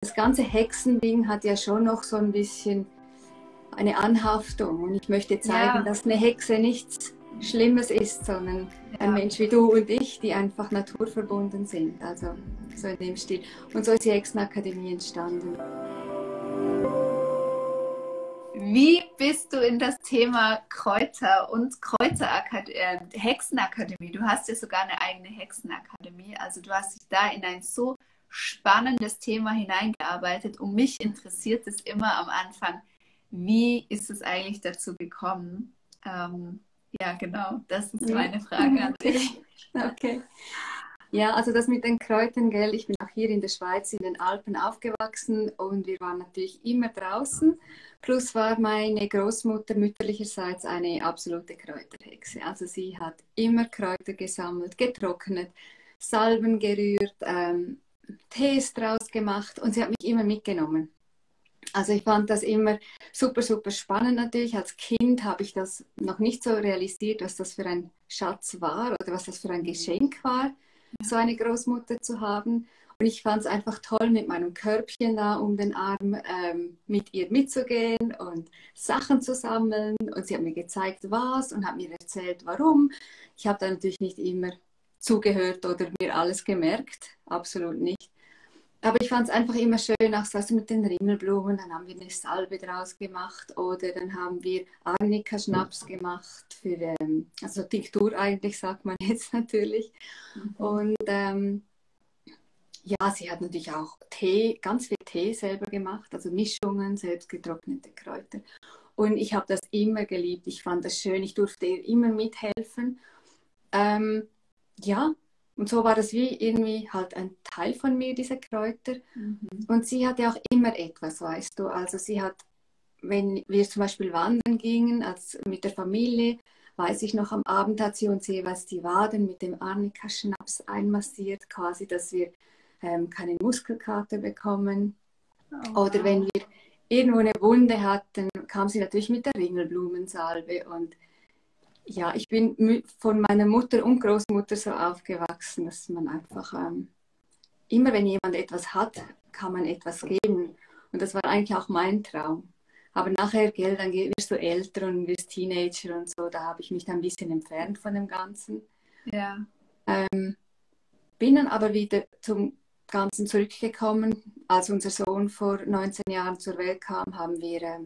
das ganze Hexending hat ja schon noch so ein bisschen eine Anhaftung. Und ich möchte zeigen, dass eine Hexe nichts Schlimmes ist, sondern ein Mensch wie du und ich, die einfach naturverbunden sind. Also so in dem Stil. Und so ist die Hexenakademie entstanden. Wie bist du in das Thema Kräuter und Hexenakademie? Du hast ja sogar eine eigene Hexenakademie. Also du hast dich da in ein so spannendes Thema hineingearbeitet. Und mich interessiert es immer am Anfang, wie ist es eigentlich dazu gekommen? Ja, genau, das ist meine Frage an dich. Okay. Ja, also das mit den Kräutern, gell, ich bin auch hier in der Schweiz in den Alpen aufgewachsen und wir waren natürlich immer draußen. Plus war meine Großmutter mütterlicherseits eine absolute Kräuterhexe. Also sie hat immer Kräuter gesammelt, getrocknet, Salben gerührt, Tees draus gemacht und sie hat mich immer mitgenommen. Also ich fand das immer super, super spannend natürlich. Als Kind habe ich das noch nicht so realisiert, was das für ein Schatz war oder was das für ein Geschenk war, so eine Großmutter zu haben. Und ich fand es einfach toll, mit meinem Körbchen da um den Arm mit ihr mitzugehen und Sachen zu sammeln. Und sie hat mir gezeigt, was und hat mir erzählt, warum. Ich habe da natürlich nicht immer zugehört oder mir alles gemerkt, absolut nicht. Aber ich fand es einfach immer schön, auch so mit den Ringelblumen. Dann haben wir eine Salbe draus gemacht oder dann haben wir Arnika-Schnaps gemacht, für, also Tinktur eigentlich, sagt man jetzt natürlich. Und ja, sie hat natürlich auch Tee, ganz viel Tee selber gemacht, also Mischungen, selbst getrocknete Kräuter. Und ich habe das immer geliebt. Ich fand das schön. Ich durfte ihr immer mithelfen. Ja, und so war das wie irgendwie halt ein Teil von mir, diese Kräuter. Und sie hatte auch immer etwas, weißt du. Also sie hat, wenn wir zum Beispiel wandern gingen, mit der Familie, weiß ich noch, am Abend hat sie uns jeweils die Waden mit dem Arnika-Schnaps einmassiert, quasi, dass wir keinen Muskelkater bekommen. Oh, Oder wenn wir irgendwo eine Wunde hatten, kam sie natürlich mit der Ringelblumensalbe. Und ja, ich bin von meiner Mutter und Großmutter so aufgewachsen, dass man einfach immer, wenn jemand etwas hat, kann man etwas geben. Und das war eigentlich auch mein Traum. Aber nachher, gell, dann wirst du älter und wirst Teenager und so, da habe ich mich dann ein bisschen entfernt von dem Ganzen. Ja. Bin dann aber wieder zum Ganzen zurückgekommen. Als unser Sohn vor 19 Jahren zur Welt kam, haben wir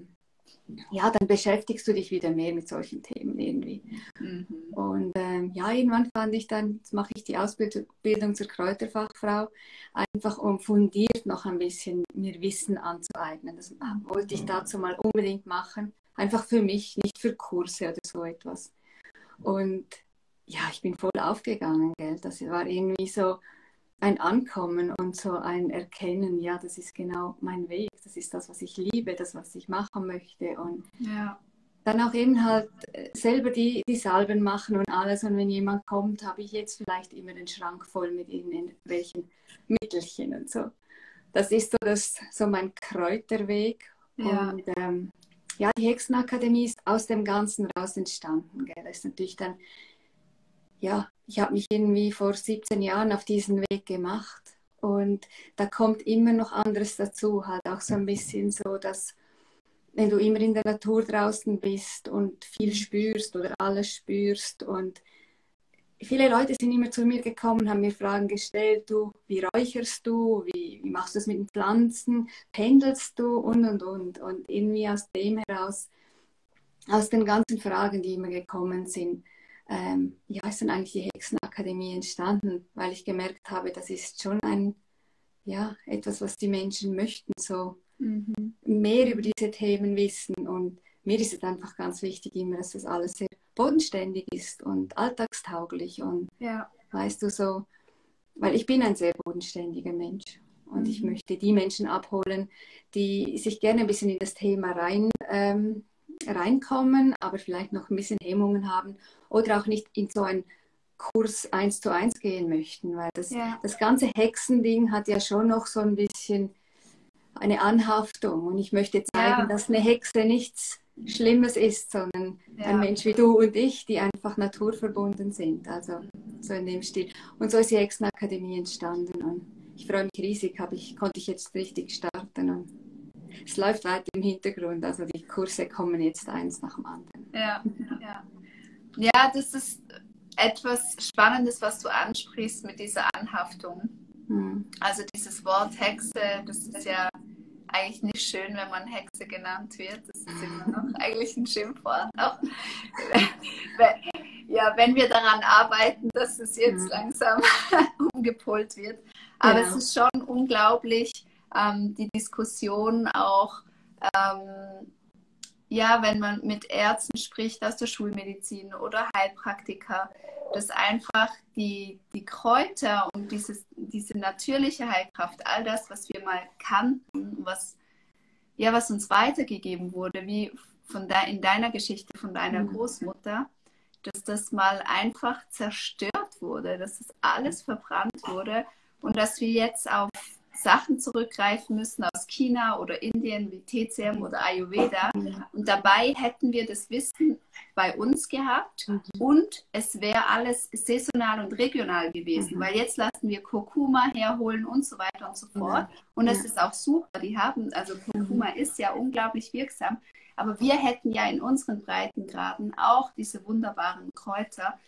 ja, dann beschäftigst du dich wieder mehr mit solchen Themen irgendwie. Und ja, irgendwann fand ich dann, jetzt mache ich die Ausbildung zur Kräuterfachfrau, einfach um fundiert noch ein bisschen mir Wissen anzueignen. Das wollte ich dazu mal unbedingt machen. Einfach für mich, nicht für Kurse oder so etwas. Und ja, ich bin voll aufgegangen, gell? Das war irgendwie so ein Ankommen und so ein Erkennen, ja, das ist genau mein Weg, das ist das, was ich liebe, das, was ich machen möchte. Und dann auch eben halt selber die Salben machen und alles. Und wenn jemand kommt, habe ich jetzt vielleicht immer den Schrank voll mit irgendwelchen Mittelchen und so. Das ist so mein Kräuterweg. Ja. Und ja, die Hexenakademie ist aus dem Ganzen raus entstanden. Gell? Das ist natürlich dann, ja, ich habe mich irgendwie vor 17 Jahren auf diesen Weg gemacht und da kommt immer noch anderes dazu, halt auch so ein bisschen so, dass wenn du immer in der Natur draußen bist und viel spürst oder alles spürst und viele Leute sind immer zu mir gekommen, haben mir Fragen gestellt, du, wie räucherst du, wie machst du das mit den Pflanzen, pendelst du und irgendwie aus dem heraus, aus den ganzen Fragen, die immer gekommen sind, ja, ist dann eigentlich die Hexenakademie entstanden, weil ich gemerkt habe, das ist schon ja, etwas, was die Menschen möchten, so mehr über diese Themen wissen. Und mir ist es einfach ganz wichtig immer, dass das alles sehr bodenständig ist und alltagstauglich und weißt du so, weil ich bin ein sehr bodenständiger Mensch und ich möchte die Menschen abholen, die sich gerne ein bisschen in das Thema reinkommen, aber vielleicht noch ein bisschen Hemmungen haben oder auch nicht in so einen Kurs 1:1 gehen möchten, weil das ganze Hexending hat ja schon noch so ein bisschen eine Anhaftung und ich möchte zeigen, dass eine Hexe nichts Schlimmes ist, sondern ein Mensch wie du und ich, die einfach naturverbunden sind, also so in dem Stil. Und so ist die Hexenakademie entstanden und ich freue mich riesig, konnte ich jetzt richtig starten und es läuft weiter im Hintergrund, also die Kurse kommen jetzt eins nach dem anderen. Ja, ja. Ja, das ist etwas Spannendes, was du ansprichst mit dieser Anhaftung. Also dieses Wort Hexe, das ist ja eigentlich nicht schön, wenn man Hexe genannt wird. Das ist immer noch eigentlich ein Schimpfwort. Auch ja, wenn wir daran arbeiten, dass es jetzt langsam umgepolt wird. Aber es ist schon unglaublich, die Diskussion auch, ja, wenn man mit Ärzten spricht aus der Schulmedizin oder Heilpraktiker, dass einfach die Kräuter und diese natürliche Heilkraft, all das, was wir mal kannten, was uns weitergegeben wurde, wie in deiner Geschichte von deiner Großmutter, dass das mal einfach zerstört wurde, dass das alles verbrannt wurde und dass wir jetzt auf Sachen zurückgreifen müssen aus China oder Indien wie TCM oder Ayurveda. Und dabei hätten wir das Wissen bei uns gehabt und es wäre alles saisonal und regional gewesen, weil jetzt lassen wir Kurkuma herholen und so weiter und so fort. Und das ist auch super. Also Kurkuma ist ja unglaublich wirksam. Aber wir hätten ja in unseren Breitengraden auch diese wunderbaren Kräuter.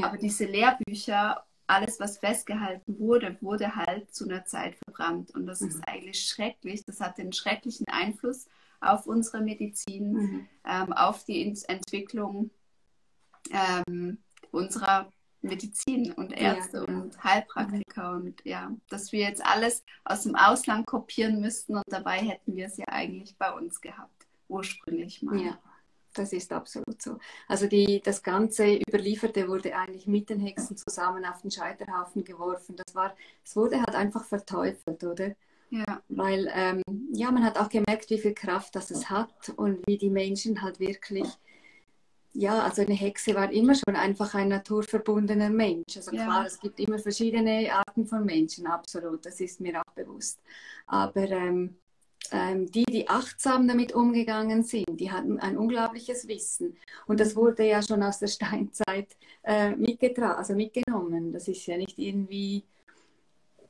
Aber diese Lehrbücher, alles, was festgehalten wurde, wurde halt zu einer Zeit verbrannt. Und das ist eigentlich schrecklich. Das hat einen schrecklichen Einfluss auf unsere Medizin, auf die Entwicklung unserer Medizin und Ärzte und Heilpraktiker. Und ja, dass wir jetzt alles aus dem Ausland kopieren müssten und dabei hätten wir es ja eigentlich bei uns gehabt, ursprünglich mal. Ja. Das ist absolut so. Also das ganze Überlieferte wurde eigentlich mit den Hexen zusammen auf den Scheiterhaufen geworfen. Es wurde halt einfach verteufelt, oder? Ja. Weil, man hat auch gemerkt, wie viel Kraft das hat und wie die Menschen halt wirklich, also eine Hexe war immer schon einfach ein naturverbundener Mensch. Also klar, es gibt immer verschiedene Arten von Menschen, absolut, das ist mir auch bewusst. Aber die achtsam damit umgegangen sind, die hatten ein unglaubliches Wissen. Und das wurde ja schon aus der Steinzeit mitgenommen. Das ist ja nicht irgendwie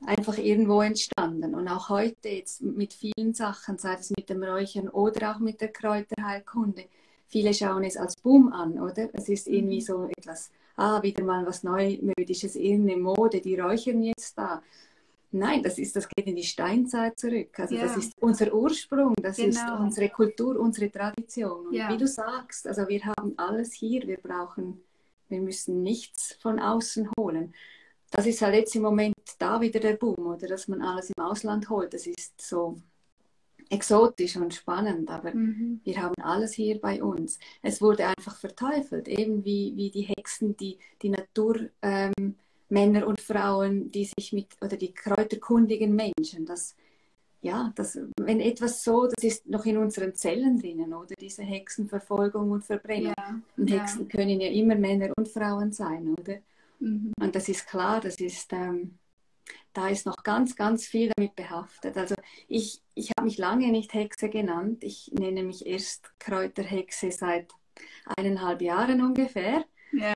einfach irgendwo entstanden. Und auch heute jetzt mit vielen Sachen, sei es mit dem Räuchern oder auch mit der Kräuterheilkunde, viele schauen es als Boom an, oder? Es ist irgendwie so etwas, wieder mal was Neumodisches, irgendeine Mode, die räuchern jetzt da. Nein, das geht in die Steinzeit zurück. Also das ist unser Ursprung, das ist unsere Kultur, unsere Tradition. Und wie du sagst, also wir haben alles hier, wir müssen nichts von außen holen. Das ist halt jetzt im Moment da wieder der Boom, oder dass man alles im Ausland holt. Das ist so exotisch und spannend, aber wir haben alles hier bei uns. Es wurde einfach verteufelt, eben wie die Hexen, die Natur... Männer und Frauen, die kräuterkundigen Menschen, wenn etwas so, das ist noch in unseren Zellen drinnen, oder diese Hexenverfolgung und Verbrennung. Und Hexen können ja immer Männer und Frauen sein, oder? Und das ist klar, da ist noch ganz, ganz viel damit behaftet. Also ich habe mich lange nicht Hexe genannt. Ich nenne mich erst Kräuterhexe seit 1,5 Jahren ungefähr. Ja.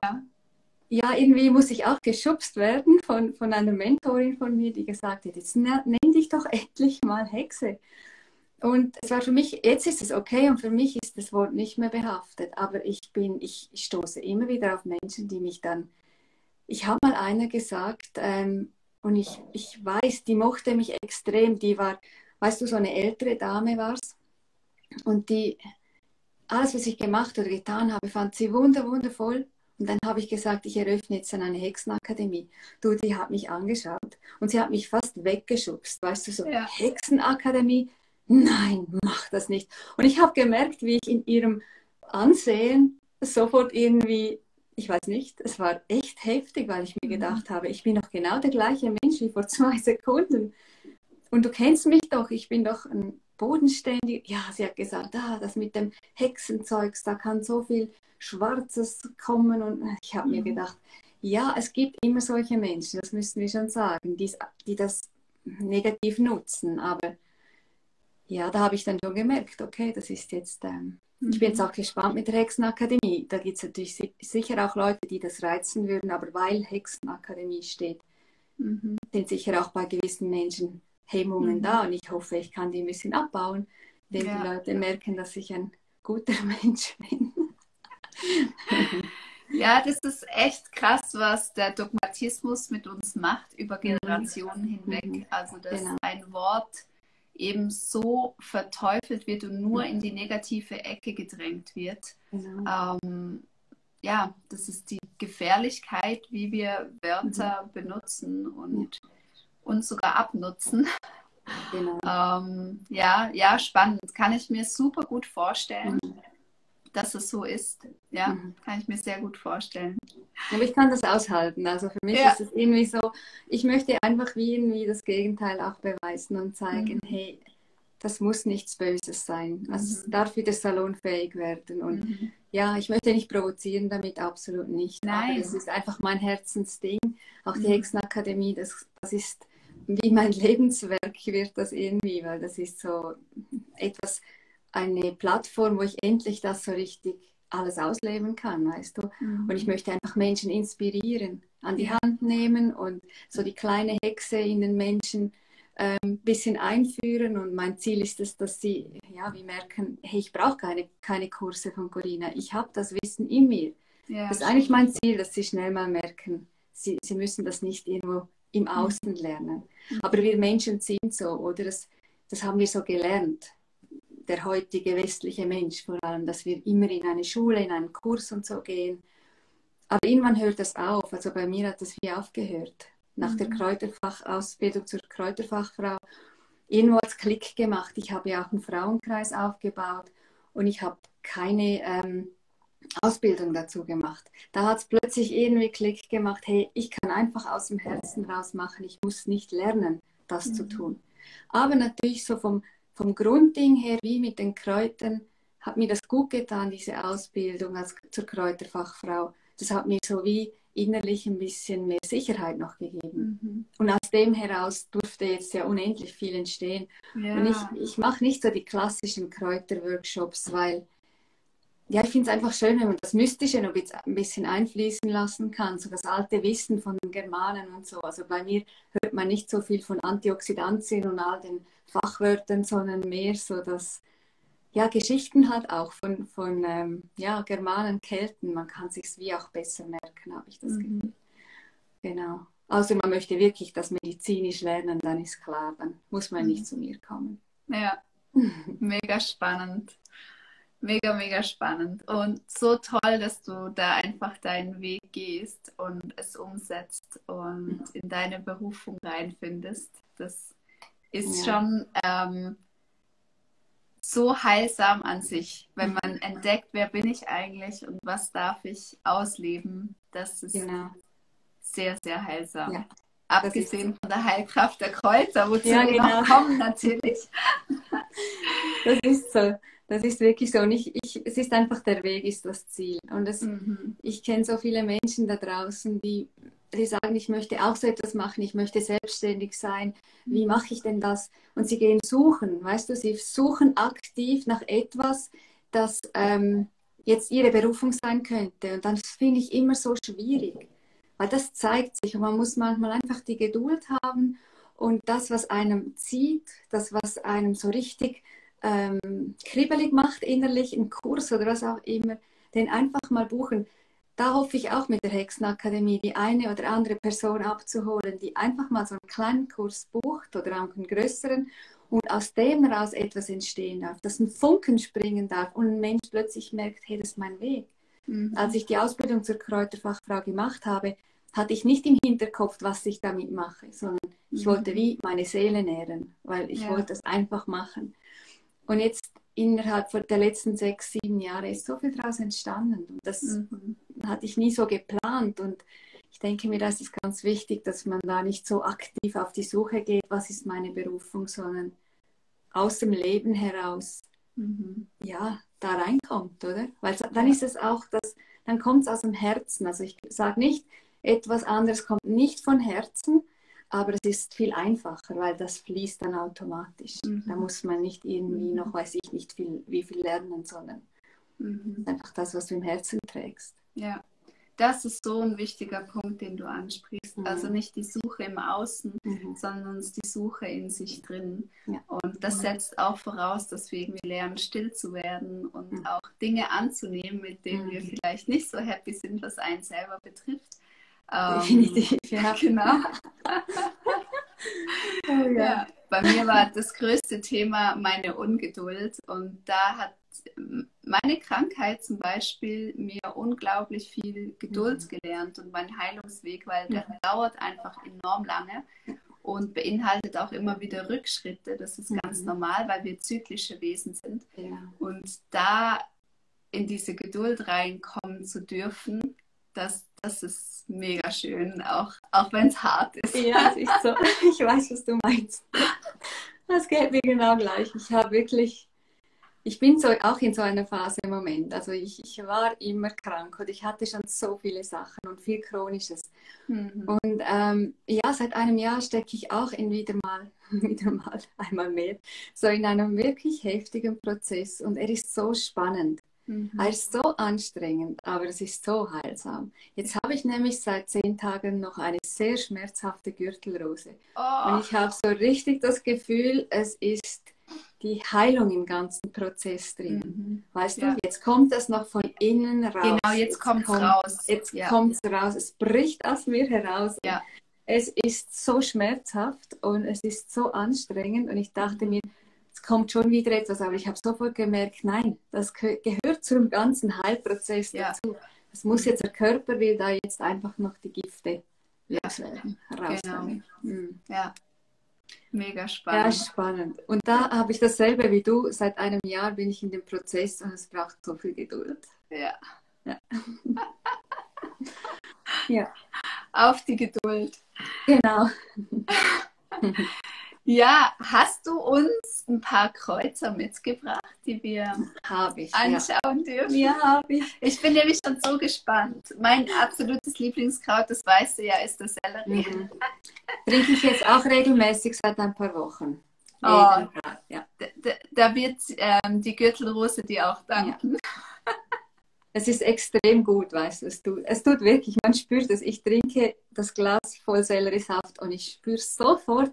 Ja, irgendwie muss ich auch geschubst werden von einer Mentorin von mir, die gesagt hat, jetzt nenn dich doch endlich mal Hexe. Und es war für mich, jetzt ist es okay und für mich ist das Wort nicht mehr behaftet, aber ich stoße immer wieder auf Menschen, die mich dann, ich habe mal einer gesagt, und ich weiß, die mochte mich extrem, die war, weißt du, so eine ältere Dame war es, und alles, was ich gemacht oder getan habe, fand sie wundervoll. Und dann habe ich gesagt, ich eröffne jetzt eine Hexenakademie. Du, die hat mich angeschaut und sie hat mich fast weggeschubst. Weißt du, so, Hexenakademie? Nein, mach das nicht. Und ich habe gemerkt, wie ich in ihrem Ansehen sofort irgendwie, ich weiß nicht, es war echt heftig, weil ich mir gedacht habe, ich bin doch genau der gleiche Mensch wie vor 2 Sekunden. Und du kennst mich doch, ich bin doch ein bodenständig. Ja, sie hat gesagt, das mit dem Hexenzeugs, da kann so viel Schwarzes kommen. Und ich habe mir gedacht, ja, es gibt immer solche Menschen, das müssen wir schon sagen, die das negativ nutzen. Aber ja, da habe ich dann schon gemerkt, okay, das ist jetzt, ich bin jetzt auch gespannt mit der Hexenakademie. Da gibt es natürlich sicher auch Leute, die das reizen würden, aber weil Hexenakademie steht, Sind sicher auch bei gewissen Menschen Hemmungen da und ich hoffe, ich kann die ein bisschen abbauen, wenn die Leute merken, dass ich ein guter Mensch bin. Ja, das ist echt krass, was der Dogmatismus mit uns macht über Generationen hinweg. Also, dass ein Wort eben so verteufelt wird und nur in die negative Ecke gedrängt wird. Ja, das ist die Gefährlichkeit, wie wir Wörter benutzen und uns sogar abnutzen. Ja, spannend. Kann ich mir super gut vorstellen, dass es so ist. Ja, kann ich mir sehr gut vorstellen. Aber ich kann das aushalten. Also für mich ist es irgendwie so, ich möchte einfach wie irgendwie das Gegenteil auch beweisen und zeigen, hey, das muss nichts Böses sein. Also es darf wieder salonfähig werden. Und ja, ich möchte nicht provozieren damit, absolut nicht. Nein. Aber das ist einfach mein Herzensding. Auch die Hexenakademie, das ist wie mein Lebenswerk wird das irgendwie, weil das ist so etwas, eine Plattform, wo ich endlich das so richtig alles ausleben kann, weißt du. Und ich möchte einfach Menschen inspirieren, an die Hand nehmen und so die kleine Hexe in den Menschen ein bisschen einführen. Und mein Ziel ist es, dass sie wie merken, hey, ich brauche keine Kurse von Corinna, ich habe das Wissen in mir. Ja, das ist eigentlich mein Ziel, dass sie schnell mal merken, sie müssen das nicht irgendwo im Außen lernen. Aber wir Menschen sind so, oder? Das haben wir so gelernt. Der heutige westliche Mensch vor allem, dass wir immer in eine Schule, in einen Kurs und so gehen. Aber irgendwann hört das auf. Also bei mir hat das wie aufgehört. Nach der Kräuterfachausbildung zur Kräuterfachfrau. Irgendwo hat es Klick gemacht. Ich habe ja auch einen Frauenkreis aufgebaut und ich habe keine Ausbildung dazu gemacht. Da hat es plötzlich irgendwie Klick gemacht. Hey, ich kann einfach aus dem Herzen raus machen. Ich muss nicht lernen, das zu tun. Aber natürlich so vom Grundding her, wie mit den Kräutern, hat mir das gut getan, diese Ausbildung zur Kräuterfachfrau. Das hat mir so wie innerlich ein bisschen mehr Sicherheit noch gegeben. Und aus dem heraus durfte jetzt ja unendlich viel entstehen. Ja. Und ich mache nicht so die klassischen Kräuterworkshops, weil ich finde es einfach schön, wenn man das Mystische noch ein bisschen einfließen lassen kann, so das alte Wissen von den Germanen und so. Also bei mir hört man nicht so viel von Antioxidantien und all den Fachwörtern, sondern mehr so das, Geschichten halt auch von Germanen, Kelten. Man kann sich wie auch besser merken, habe ich das Gefühl. Genau. Also man möchte wirklich das medizinisch lernen, dann ist klar, dann muss man nicht zu mir kommen. Ja, mega spannend. Mega, mega spannend und so toll, dass du da einfach deinen Weg gehst und es umsetzt und in deine Berufung reinfindest. Das ist schon so heilsam an sich, wenn man entdeckt, wer bin ich eigentlich und was darf ich ausleben. Das ist sehr, sehr heilsam. Ja. Abgesehen von der Heilkraft der Kräuter, wozu wir noch kommen natürlich. Das ist so. Das ist wirklich so. Und es ist einfach der Weg, ist das Ziel. Und ich kenne so viele Menschen da draußen, die sagen, ich möchte auch so etwas machen, ich möchte selbstständig sein. Wie mache ich denn das? Und sie gehen suchen, weißt du, sie suchen aktiv nach etwas, das jetzt ihre Berufung sein könnte. Und dann finde ich immer so schwierig, weil das zeigt sich und man muss manchmal einfach die Geduld haben und das, was einem zieht, das, was einem so richtig kribbelig macht innerlich, einen Kurs oder was auch immer, den einfach mal buchen. Da hoffe ich auch mit der Hexenakademie die eine oder andere Person abzuholen, die einfach mal so einen kleinen Kurs bucht oder auch einen größeren und aus dem heraus etwas entstehen darf, dass ein Funken springen darf und ein Mensch plötzlich merkt, hey, das ist mein Weg. Als ich die Ausbildung zur Kräuterfachfrau gemacht habe, hatte ich nicht im Hinterkopf, was ich damit mache, sondern ich wollte wie meine Seele nähren, weil ich wollte es einfach machen. Und jetzt innerhalb der letzten 6, 7 Jahre ist so viel daraus entstanden. Und das hatte ich nie so geplant. Und ich denke mir, das ist ganz wichtig, dass man da nicht so aktiv auf die Suche geht, was ist meine Berufung, sondern aus dem Leben heraus da reinkommt, oder? Weil dann ist es auch, dann kommt es aus dem Herzen. Also ich sage nicht, etwas anderes kommt nicht von Herzen, aber es ist viel einfacher, weil das fließt dann automatisch. Da muss man nicht irgendwie noch, weiß ich nicht, wie viel lernen, sondern einfach das, was du im Herzen trägst. Ja, das ist so ein wichtiger Punkt, den du ansprichst. Also nicht die Suche im Außen, sondern die Suche in sich drin. Ja. Und das setzt auch voraus, dass wir irgendwie lernen, still zu werden und auch Dinge anzunehmen, mit denen wir vielleicht nicht so happy sind, was einen selber betrifft. Definitiv, ja. Genau. Oh, ja. Ja, bei mir war das größte Thema meine Ungeduld, und da hat meine Krankheit zum Beispiel mir unglaublich viel Geduld gelernt und mein Heilungsweg, weil der dauert einfach enorm lange und beinhaltet auch immer wieder Rückschritte. Das ist ganz normal, weil wir zyklische Wesen sind. Ja. Und da in diese Geduld reinkommen zu dürfen, das ist mega schön, auch wenn es hart ist. Ja, es ist so. Ich weiß, was du meinst. Das geht mir genau gleich. Ich bin so, auch in so einer Phase im Moment. Also ich war immer krank und ich hatte schon so viele Sachen und viel Chronisches. Und ja, seit einem Jahr stecke ich auch wieder mal einmal mehr, so in einem wirklich heftigen Prozess, und er ist so spannend. Er ist so anstrengend, aber es ist so heilsam. Jetzt habe ich nämlich seit 10 Tagen noch eine sehr schmerzhafte Gürtelrose. Und ich habe so richtig das Gefühl, es ist die Heilung im ganzen Prozess drin. Weißt du, jetzt kommt das noch von innen raus. Genau, jetzt kommt es raus. Jetzt kommt es raus. Es bricht aus mir heraus. Ja. Es ist so schmerzhaft und es ist so anstrengend. Und ich dachte mir, es kommt schon wieder etwas, aber ich habe sofort gemerkt, nein, das gehört zum ganzen Heilprozess dazu. Das muss jetzt, der Körper will da jetzt einfach noch die Gifte loswerden, rausnehmen. Genau. Ja, mega spannend. Ja, spannend. Und da habe ich dasselbe wie du. Seit einem Jahr bin ich in dem Prozess und es braucht so viel Geduld. Ja. Ja. Auf die Geduld. Genau. Ja, hast du uns ein paar Kreuzer mitgebracht, die wir anschauen dürfen? Ja, habe ich. Ich bin nämlich schon so gespannt. Mein absolutes Lieblingskraut, das weißt du ja, ist der Sellerie. Trinke ich jetzt auch regelmäßig seit ein paar Wochen. Oh, ja. Da wird die Gürtelrose dir auch danken. Ja. Es ist extrem gut, weißt du. Es tut wirklich, man spürt es. Ich trinke das Glas voll Selleriesaft und ich spüre sofort,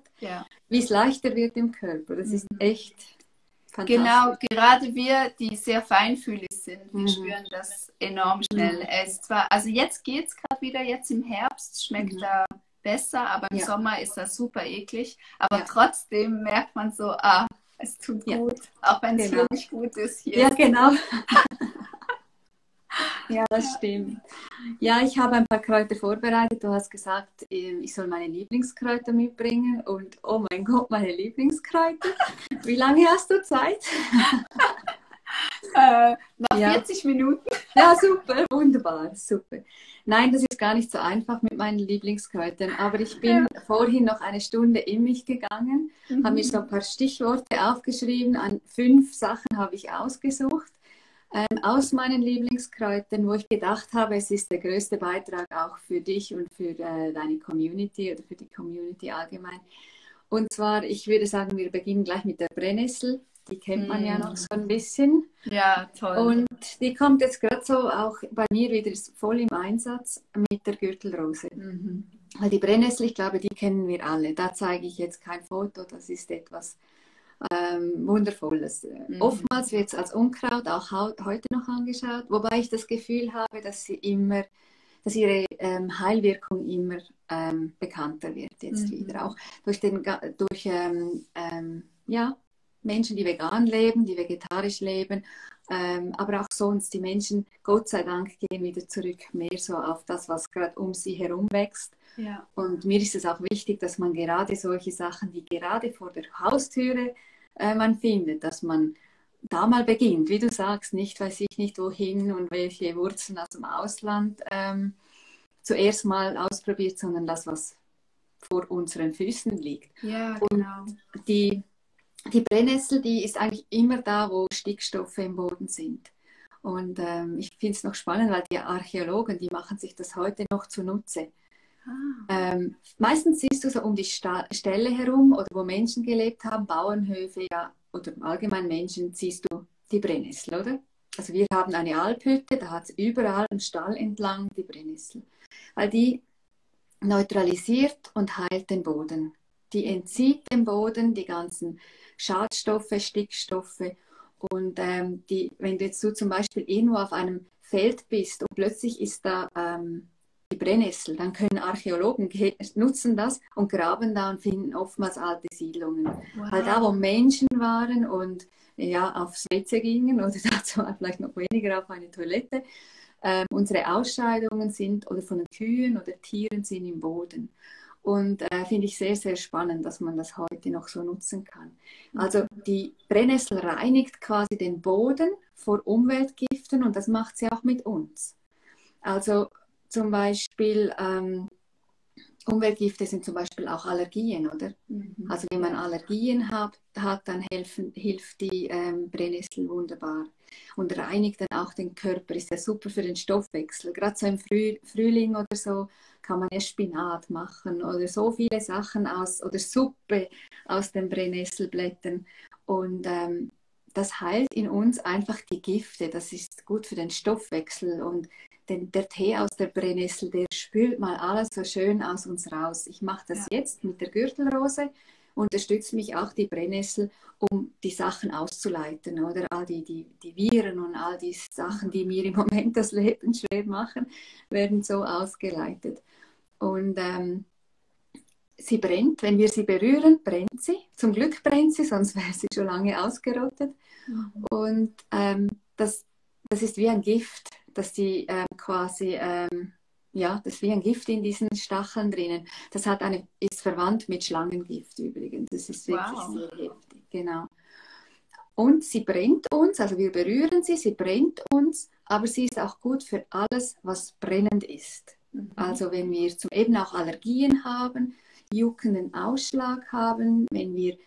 wie es leichter wird im Körper. Das ist echt fantastisch. Genau, gerade wir, die sehr feinfühlig sind, wir spüren das enorm schnell. Also jetzt geht es gerade wieder, jetzt im Herbst schmeckt er besser, aber im Sommer ist das super eklig. Aber trotzdem merkt man so, es tut gut, auch wenn es hier nicht gut ist. Hier. Ja, genau. Ja, das stimmt. Ja, ich habe ein paar Kräuter vorbereitet. Du hast gesagt, ich soll meine Lieblingskräuter mitbringen. Und oh mein Gott, meine Lieblingskräuter. Wie lange hast du Zeit? Noch 40 Minuten. Ja, super, wunderbar, super. Nein, das ist gar nicht so einfach mit meinen Lieblingskräutern. Aber ich bin vorhin noch eine Stunde in mich gegangen, habe mir so ein paar Stichworte aufgeschrieben. 5 Sachen habe ich ausgesucht. Aus meinen Lieblingskräutern, wo ich gedacht habe, es ist der größte Beitrag auch für dich und für deine Community oder für die Community allgemein. Und zwar, ich würde sagen, wir beginnen gleich mit der Brennnessel. Die kennt man ja noch so ein bisschen. Ja, toll. Und die kommt jetzt gerade so auch bei mir wieder voll im Einsatz mit der Gürtelrose. Weil die Brennnessel, ich glaube, die kennen wir alle. Da zeige ich jetzt kein Foto, das ist etwas Wundervolles. Oftmals wird es als Unkraut auch heute noch angeschaut, wobei ich das Gefühl habe, dass ihre Heilwirkung immer bekannter wird jetzt wieder. Auch durch Menschen, die vegan leben, die vegetarisch leben, aber auch sonst die Menschen, Gott sei Dank, gehen wieder zurück mehr so auf das, was gerade um sie herum wächst. Ja. Und mir ist es auch wichtig, dass man gerade solche Sachen, die gerade vor der Haustüre man findet, dass man da mal beginnt, wie du sagst, nicht weiß ich nicht wohin und welche Wurzeln aus dem Ausland zuerst mal ausprobiert, sondern das, was vor unseren Füßen liegt. Ja, genau. Und die Brennnessel, die ist eigentlich immer da, wo Stickstoffe im Boden sind. Und ich finde es noch spannend, weil die Archäologen, die machen sich das heute noch zunutze. Meistens siehst du so um die Ställe herum oder wo Menschen gelebt haben, Bauernhöfe oder allgemein Menschen, siehst du die Brennnessel, oder? also wir haben eine Alphütte, da hat es überall am Stall entlang die Brennnessel, weil die neutralisiert und heilt den Boden. Die entzieht dem Boden die ganzen Schadstoffe, Stickstoffe und wenn du jetzt so zum Beispiel irgendwo auf einem Feld bist und plötzlich ist da die Brennnessel, dann können Archäologen nutzen das und graben da und finden oftmals alte Siedlungen. Wow. Weil da, wo Menschen waren und ja, aufs WC gingen oder dazu vielleicht noch weniger auf eine Toilette, unsere Ausscheidungen sind oder von den Kühen oder Tieren sind im Boden. Und finde ich sehr, sehr spannend, dass man das heute noch so nutzen kann. Also die Brennnessel reinigt quasi den Boden vor Umweltgiften und das macht sie auch mit uns. Also zum Beispiel Umweltgifte sind zum Beispiel auch Allergien, oder? Also wenn man Allergien hat, dann hilft die Brennnessel wunderbar und reinigt dann auch den Körper, ist ja super für den Stoffwechsel. Gerade so im Frühling oder so kann man ja Spinat machen oder so viele Sachen oder Suppe aus den Brennnesselblättern und das heilt in uns einfach die Gifte, das ist gut für den Stoffwechsel und der Tee aus der Brennnessel, der spült mal alles so schön aus uns raus. Ich mache das jetzt mit der Gürtelrose, unterstützt mich auch die Brennnessel, um die Sachen auszuleiten, oder all die Viren und all die Sachen, die mir im Moment das Leben schwer machen, werden so ausgeleitet. Und sie brennt, wenn wir sie berühren, brennt sie. Zum Glück brennt sie, sonst wäre sie schon lange ausgerottet. Und das ist wie ein Gift, dass die quasi, das ist wie ein Gift in diesen Stacheln drinnen. Das ist verwandt mit Schlangengift übrigens. Das ist wirklich sehr heftig, genau. Und sie brennt uns, also wir berühren sie, sie brennt uns, aber sie ist auch gut für alles, was brennend ist. Also wenn wir eben auch Allergien haben, juckenden Ausschlag haben, wenn wir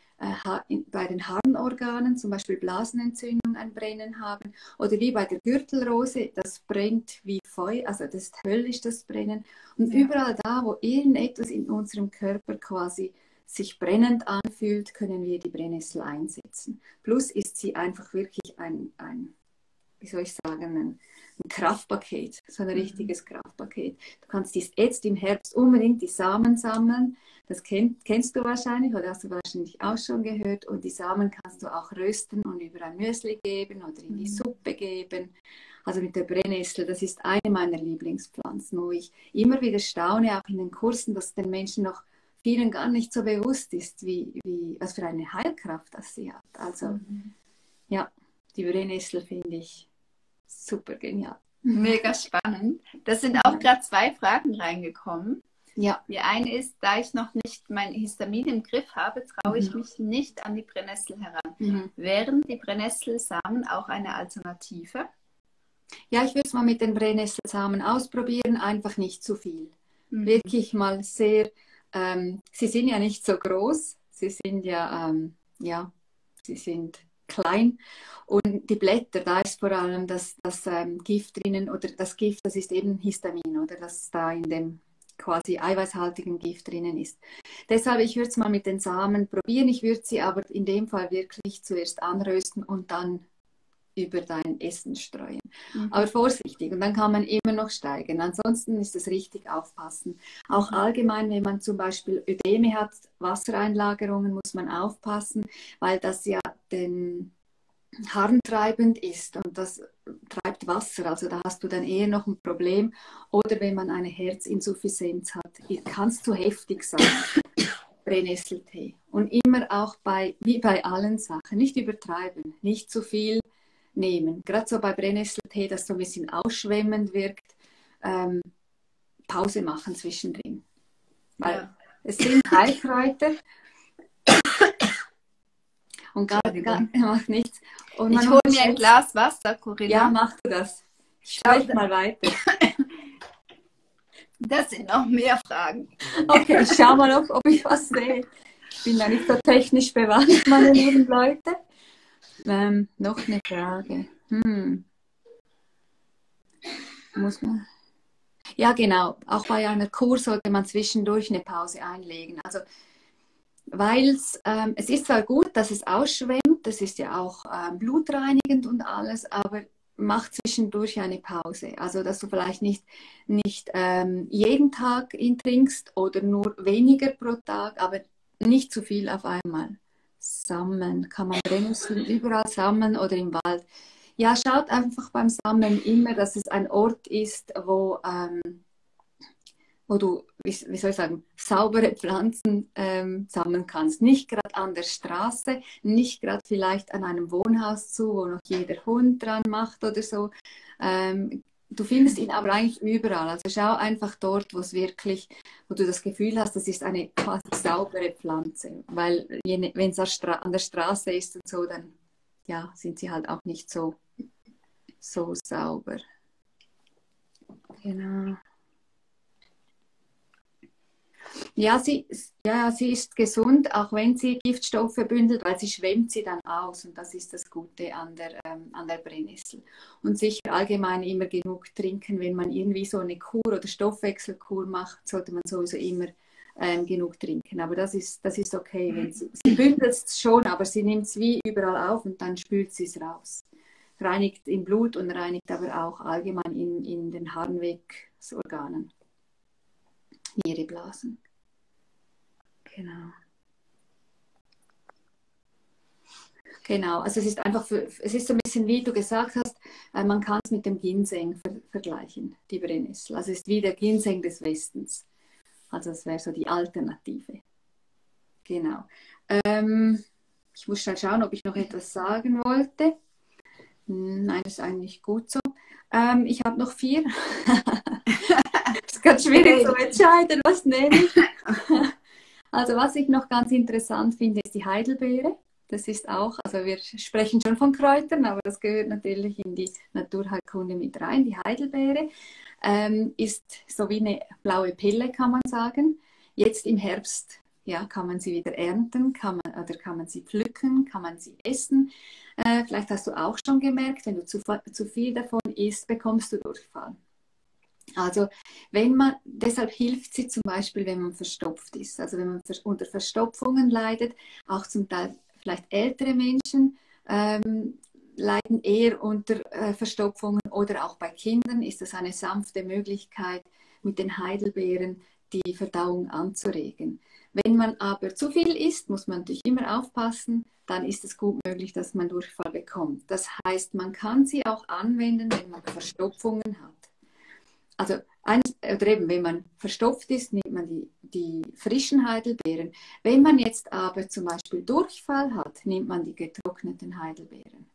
bei den Harnorganen, zum Beispiel Blasenentzündung, ein Brennen haben, oder wie bei der Gürtelrose, das brennt wie Feuer, also das ist höllisch, das Brennen. Und überall da, wo irgendetwas in unserem Körper quasi sich brennend anfühlt, können wir die Brennnessel einsetzen. Plus ist sie einfach wirklich wie soll ich sagen, ein Kraftpaket, so ein richtiges Kraftpaket. Du kannst jetzt im Herbst unbedingt die Samen sammeln. Das kennst du wahrscheinlich oder hast du wahrscheinlich auch schon gehört. Und die Samen kannst du auch rösten und über ein Müsli geben oder in die Suppe geben. Also mit der Brennnessel, das ist eine meiner Lieblingspflanzen, wo ich immer wieder staune, auch in den Kursen, dass den Menschen noch vielen gar nicht so bewusst ist, was für eine Heilkraft das sie hat. Also ja, die Brennnessel finde ich super genial. Mega spannend. Das sind auch gerade 2 Fragen reingekommen. Ja. Die eine ist, da ich noch nicht mein Histamin im Griff habe, traue ich mich nicht an die Brennnessel heran. Wären die Brennnesselsamen auch eine Alternative? Ja, ich würde es mal mit den Brennnesselsamen ausprobieren, einfach nicht zu viel. Wirklich mal sehr, sie sind ja nicht so groß, sie sind sie sind klein und die Blätter, da ist vor allem das Gift drinnen oder das Gift, das ist eben Histamin oder das da in dem quasi eiweißhaltigen Gift drinnen ist. Deshalb, ich würde es mal mit den Samen probieren, ich würde sie aber in dem Fall wirklich zuerst anrösten und dann über dein Essen streuen. Aber vorsichtig und dann kann man immer noch steigern. Ansonsten ist es richtig aufpassen. Auch allgemein, wenn man zum Beispiel Ödeme hat, Wassereinlagerungen, muss man aufpassen, weil das ja den harntreibend ist und das treibt Wasser, also da hast du dann eher noch ein Problem. Oder wenn man eine Herzinsuffizienz hat, kann es zu heftig sein. Brennnesseltee. Und immer auch wie bei allen Sachen, nicht übertreiben, nicht zu viel nehmen. Gerade so bei Brennnesseltee, das so ein bisschen ausschwemmend wirkt, Pause machen zwischendrin. Weil es sind Heilkräuter und gar macht nichts. Und ich hole mir ein Glas Wasser, Corinna. Ja, mach du das. Sprich mal weiter. Das sind noch mehr Fragen. Okay, ich schau mal, ob ich was sehe. Ich bin da nicht so technisch bewandt, meine lieben Leute. Noch eine Frage. Muss man? Ja, genau. Auch bei einer Kur sollte man zwischendurch eine Pause einlegen. Also, weil es ist zwar gut, dass es ausschwemmt, das ist ja auch blutreinigend und alles, aber mach zwischendurch eine Pause. Also, dass du vielleicht nicht jeden Tag ihn trinkst oder nur weniger pro Tag, aber nicht zu viel auf einmal. Sammeln, kann man Brennnesseln überall sammeln oder im Wald. Ja, schaut einfach beim Sammeln immer, dass es ein Ort ist, wo du, wie soll ich sagen, saubere Pflanzen sammeln kannst. Nicht gerade an der Straße, nicht gerade vielleicht an einem Wohnhaus zu, wo noch jeder Hund dran macht oder so. Du findest ihn aber eigentlich überall. Also schau einfach dort, wo du das Gefühl hast, das ist eine quasi saubere Pflanze. Weil wenn es an der Straße ist und so, dann ja, sind sie halt auch nicht so sauber. Genau. Ja, sie ist gesund, auch wenn sie Giftstoffe bündelt, weil sie schwemmt sie dann aus und das ist das Gute an der Brennnessel. Und sicher allgemein immer genug trinken, wenn man irgendwie so eine Kur oder Stoffwechselkur macht, sollte man sowieso immer genug trinken. Aber das ist okay, wenn sie bündelt es schon, aber sie nimmt es wie überall auf und dann spült sie es raus. Reinigt im Blut und reinigt aber auch allgemein in den Harnwegsorganen. Niereblasen. Genau. Genau, also es ist einfach es ist so ein bisschen wie du gesagt hast, man kann es mit dem Ginseng vergleichen, die Brennnessel. Also es ist wie der Ginseng des Westens. Also das wäre so die Alternative. Genau. Ich muss schnell schauen, ob ich noch etwas sagen wollte. Nein, das ist eigentlich gut so. Ich habe noch 4. Es ist ganz schwierig zu entscheiden, was nenne ich. Also was ich noch ganz interessant finde, ist die Heidelbeere. Das ist auch, also wir sprechen schon von Kräutern, aber das gehört natürlich in die Naturheilkunde mit rein. Die Heidelbeere ist so wie eine blaue Pille, kann man sagen. Jetzt im Herbst, ja, kann man sie wieder ernten, kann man sie pflücken, kann man sie essen. Vielleicht hast du auch schon gemerkt, wenn du zu viel davon isst, bekommst du Durchfall. Also deshalb hilft sie zum Beispiel, wenn man verstopft ist. Also wenn man unter Verstopfungen leidet, auch zum Teil vielleicht ältere Menschen leiden eher unter Verstopfungen oder auch bei Kindern ist das eine sanfte Möglichkeit, mit den Heidelbeeren die Verdauung anzuregen. Wenn man aber zu viel isst, muss man natürlich immer aufpassen, dann ist es gut möglich, dass man Durchfall bekommt. Das heißt, man kann sie auch anwenden, wenn man Verstopfungen hat. Also oder eben, wenn man verstopft ist, nimmt man die frischen Heidelbeeren. Wenn man jetzt aber zum Beispiel Durchfall hat, nimmt man die getrockneten Heidelbeeren.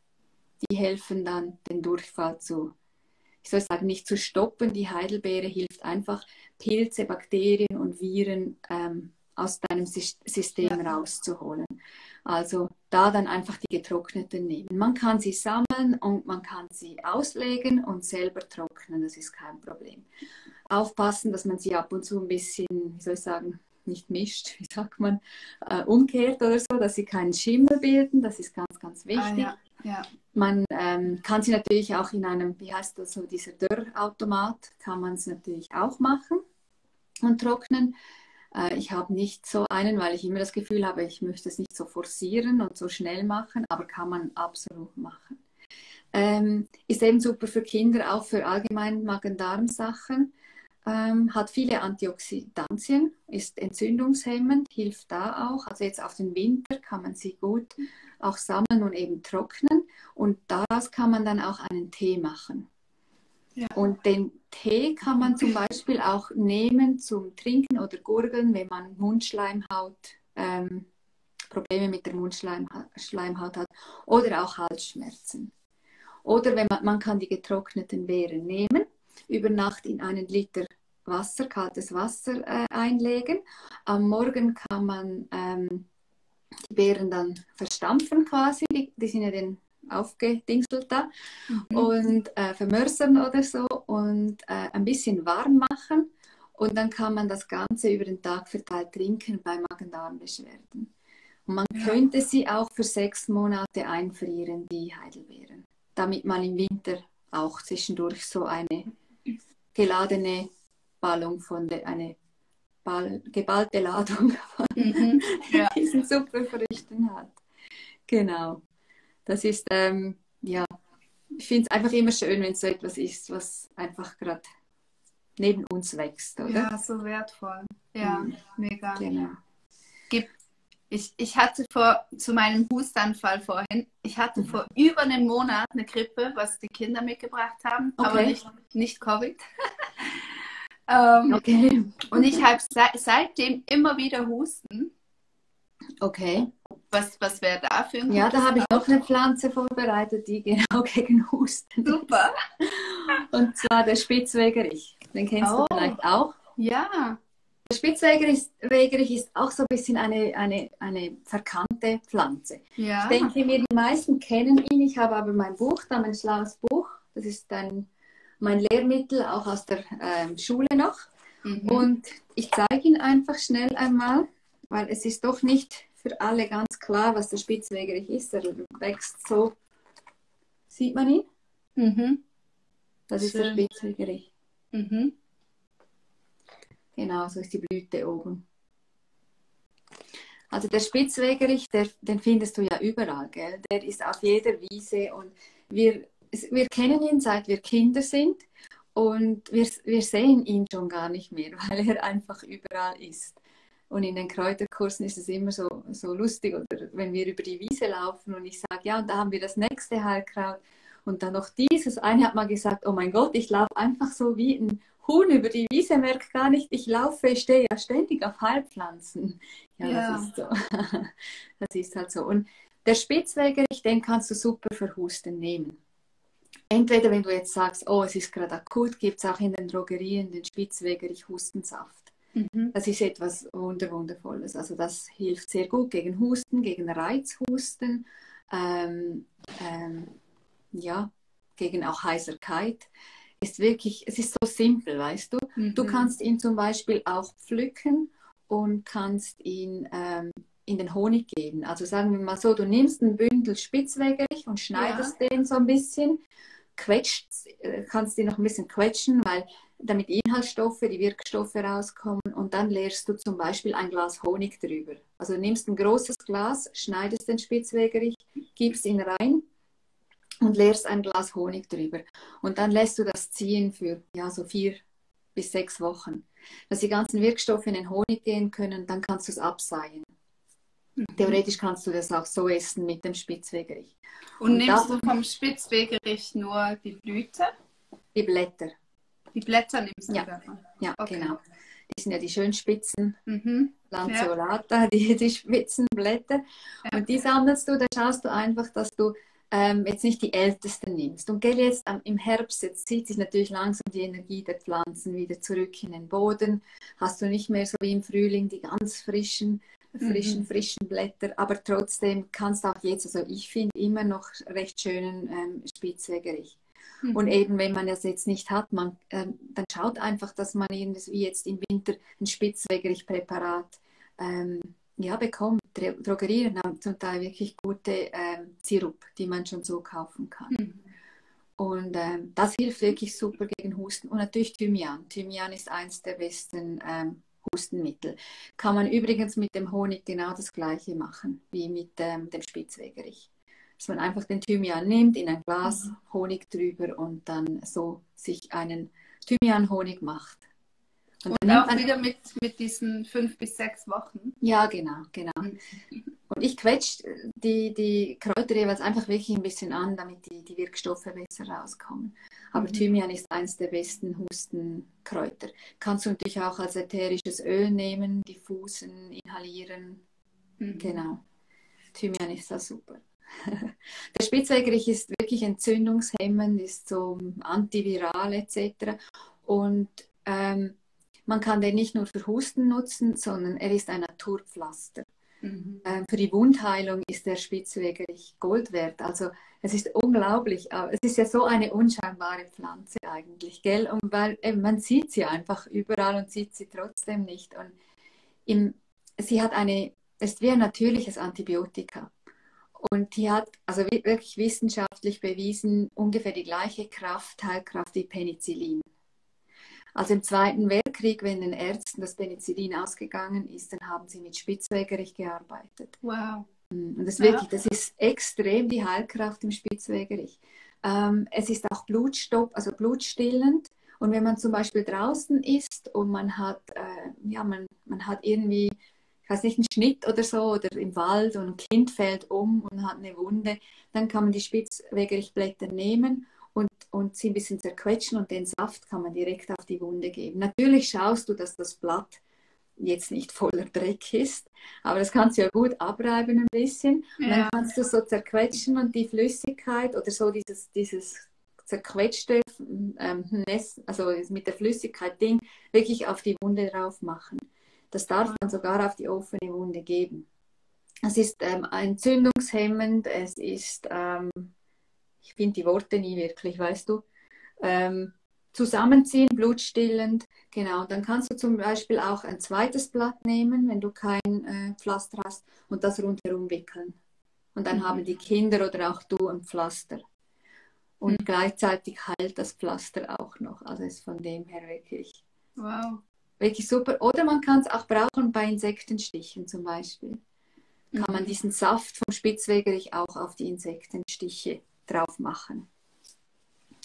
Die helfen dann, den Durchfall ich soll sagen, nicht zu stoppen. Die Heidelbeere hilft einfach, Pilze, Bakterien und Viren aus deinem System rauszuholen. Also da dann einfach die getrockneten nehmen. Man kann sie sammeln und man kann sie auslegen und selber trocknen, das ist kein Problem. Aufpassen, dass man sie ab und zu ein bisschen, wie soll ich sagen, nicht mischt, wie sagt man, umkehrt oder so, dass sie keinen Schimmel bilden, das ist ganz, ganz wichtig. Ja. Man kann sie natürlich auch in einem, wie heißt das so, dieser Dörrautomat, kann man es natürlich auch machen und trocknen. Ich habe nicht so einen, weil ich immer das Gefühl habe, ich möchte es nicht so forcieren und so schnell machen, aber kann man absolut machen. Ist eben super für Kinder, auch für allgemein Magen-Darm-Sachen. Hat viele Antioxidantien, ist entzündungshemmend, hilft da auch. Also jetzt auf den Winter kann man sie gut auch sammeln und eben trocknen. Und daraus kann man dann auch einen Tee machen. Ja. Und den Tee kann man zum Beispiel auch nehmen zum Trinken oder Gurgeln, wenn man Mundschleimhaut, Probleme mit der Mundschleimhaut hat oder auch Halsschmerzen. Oder wenn man kann die getrockneten Beeren nehmen, über Nacht in 1 Liter Wasser, kaltes Wasser einlegen. Am Morgen kann man die Beeren dann verstampfen quasi, die sind ja dann aufgedingselt da und vermörsern oder so und ein bisschen warm machen und dann kann man das Ganze über den Tag verteilt trinken bei Magen-Darm-Beschwerden. Und man könnte sie auch für 6 Monate einfrieren, die Heidelbeeren, damit man im Winter auch zwischendurch so eine geladene Ballung eine geballte Ladung von diesen Superfrüchten hat. Genau. Das ist, ich finde es einfach immer schön, wenn es so etwas ist, was einfach gerade neben uns wächst, oder? Ja, so wertvoll. Ja, mega. Genau. Gibt, ich hatte zu meinem Hustanfall vorhin, ich hatte Mhm. vor über einem Monat eine Grippe, was die Kinder mitgebracht haben, aber Okay. nicht Covid. Okay. Und ich habe seitdem immer wieder Husten. Okay. Was wäre da für ein Ja, da gutes habe ich Kraut? noch eine Pflanze vorbereitet, die genau gegen Husten Super. ist. Und zwar der Spitzwegerich. Den kennst du Oh, vielleicht auch. ja. Der Spitzwegerich ist auch so ein bisschen eine verkannte Pflanze. Ich Ja. denke mir, die meisten kennen ihn. Ich habe aber mein Buch, da mein schlaues Buch. Das ist mein Lehrmittel, auch aus der Schule noch. Mhm. Und ich zeige ihn einfach schnell einmal, weil es ist doch nicht für alle ganz klar, was der Spitzwegerich ist. Er wächst so. Sieht man ihn? Mhm. Das ist der Schön. Spitzwegerich. Mhm. Genau, so ist die Blüte oben. Also der Spitzwegerich, den findest du ja überall, gell? Der ist auf jeder Wiese und wir kennen ihn, seit wir Kinder sind und wir sehen ihn schon gar nicht mehr, weil er einfach überall ist. Und in den Kräuterkursen ist es immer so lustig, oder wenn wir über die Wiese laufen und ich sage, ja, und da haben wir das nächste Heilkraut und dann noch dieses. Eine hat mal gesagt, oh mein Gott, ich laufe einfach so wie ein Huhn über die Wiese, merke gar nicht, ich stehe ja ständig auf Heilpflanzen. Ja, das Ja. ist so. Das ist halt so. Und der Spitzwegerich, den kannst du super für Husten nehmen. Entweder wenn du jetzt sagst, oh, es ist gerade akut, gibt es auch in den Drogerien den Spitzwegerich Hustensaft. Mhm. Das ist etwas Wundervolles. Also das hilft sehr gut gegen Husten, gegen Reizhusten, ähm, ähm, ja, gegen auch Heiserkeit. Es ist so simpel, weißt du. Du Mhm. kannst ihn zum Beispiel auch pflücken und kannst ihn in den Honig geben. Also sagen wir mal so, du nimmst ein Bündel Spitzwegerich und Ja. schneidest den so ein bisschen, kannst ihn noch ein bisschen quetschen, weil damit die Inhaltsstoffe, die Wirkstoffe rauskommen und dann leerst du zum Beispiel ein Glas Honig drüber. Also du nimmst ein großes Glas, schneidest den Spitzwegerich, gibst ihn rein und leerst ein Glas Honig drüber. Und dann lässt du das ziehen für ja, so 4 bis 6 Wochen. Dass die ganzen Wirkstoffe in den Honig gehen können, dann kannst du es abseien. Theoretisch kannst du das auch so essen mit dem Spitzwegerich. Und Und nimmst du davon vom Spitzwegerich nur die Blüte? die Blätter. Die Blätter nimmst du Ja, davon? ja, Okay. genau. Die sind ja die schön spitzen Mhm. Ja. Lanceolata, die spitzen Blätter. Ja. Und die sammelst du, da schaust du einfach, dass du jetzt nicht die ältesten nimmst. Und gell, jetzt im Herbst, jetzt zieht sich natürlich langsam die Energie der Pflanzen wieder zurück in den Boden. Hast du nicht mehr so wie im Frühling die ganz frischen Blätter, aber trotzdem kannst du auch jetzt, also ich finde immer noch recht schönen Spitzwegerich. Und eben, wenn man das jetzt nicht hat, dann schaut einfach, dass man wie jetzt im Winter ein Spitzwegerich-Präparat ja, bekommt. Drogerien haben zum Teil wirklich gute Sirup, die man schon so kaufen kann. Und das hilft wirklich super gegen Husten. Und natürlich Thymian. Thymian ist eins der besten Hustenmittel. Kann man übrigens mit dem Honig genau das Gleiche machen wie mit dem Spitzwegerich. Dass man einfach den Thymian nimmt, in ein Glas Honig drüber und dann so sich einen Thymian-Honig macht. Und dann nimmt auch man, wieder mit diesen 5 bis 6 Wochen. ja, genau. Und ich quetsche die Kräuter jeweils einfach wirklich ein bisschen an, damit die Wirkstoffe besser rauskommen. Aber Thymian ist eines der besten Hustenkräuter. Kannst du natürlich auch als ätherisches Öl nehmen, diffusen, inhalieren. Genau. Thymian ist da super. Der Spitzwegerich ist wirklich entzündungshemmend, ist so antiviral etc. Und man kann den nicht nur für Husten nutzen, sondern er ist ein Naturpflaster. Für die Wundheilung ist der Spitzwegerich Gold wert. Also es ist unglaublich, aber es ist ja so eine unscheinbare Pflanze eigentlich, gell? Und weil man sieht sie einfach überall und sieht sie trotzdem nicht. Und sie hat es ist wie ein natürliches Antibiotika. Und die hat also wirklich wissenschaftlich bewiesen ungefähr die gleiche Heilkraft wie Penicillin. Also im Zweiten Weltkrieg, wenn den Ärzten das Penicillin ausgegangen ist, dann haben sie mit Spitzwegerich gearbeitet. Wow. Und das ist extrem die Heilkraft im Spitzwegerich. Es ist auch Blutstopp, also blutstillend. Und wenn man zum Beispiel draußen ist und man hat, man hat irgendwie, ich weiß nicht, einen Schnitt oder so oder im Wald und ein Kind fällt um und hat eine Wunde, dann kann man die Spitzwegerichblätter nehmen und sie ein bisschen zerquetschen und den Saft kann man direkt auf die Wunde geben. Natürlich schaust du, dass das Blatt jetzt nicht voller Dreck ist, aber das kannst du ja gut abreiben ein bisschen. Und dann kannst du so zerquetschen und die Flüssigkeit oder so dieses zerquetschte also mit der Flüssigkeit Ding, wirklich auf die Wunde drauf machen. Das darf man sogar auf die offene Wunde geben. Es ist entzündungshemmend, es ist, ich finde die Worte nie wirklich, weißt du, zusammenziehen, blutstillend, genau. Dann kannst du zum Beispiel auch ein zweites Blatt nehmen, wenn du kein Pflaster hast, und das rundherum wickeln. Und dann haben die Kinder oder auch du ein Pflaster. Und gleichzeitig heilt das Pflaster auch noch. Also ist von dem her wirklich, wirklich super. Oder man kann es auch brauchen bei Insektenstichen zum Beispiel. Kann man diesen Saft vom Spitzwegerich auch auf die Insektenstiche drauf machen.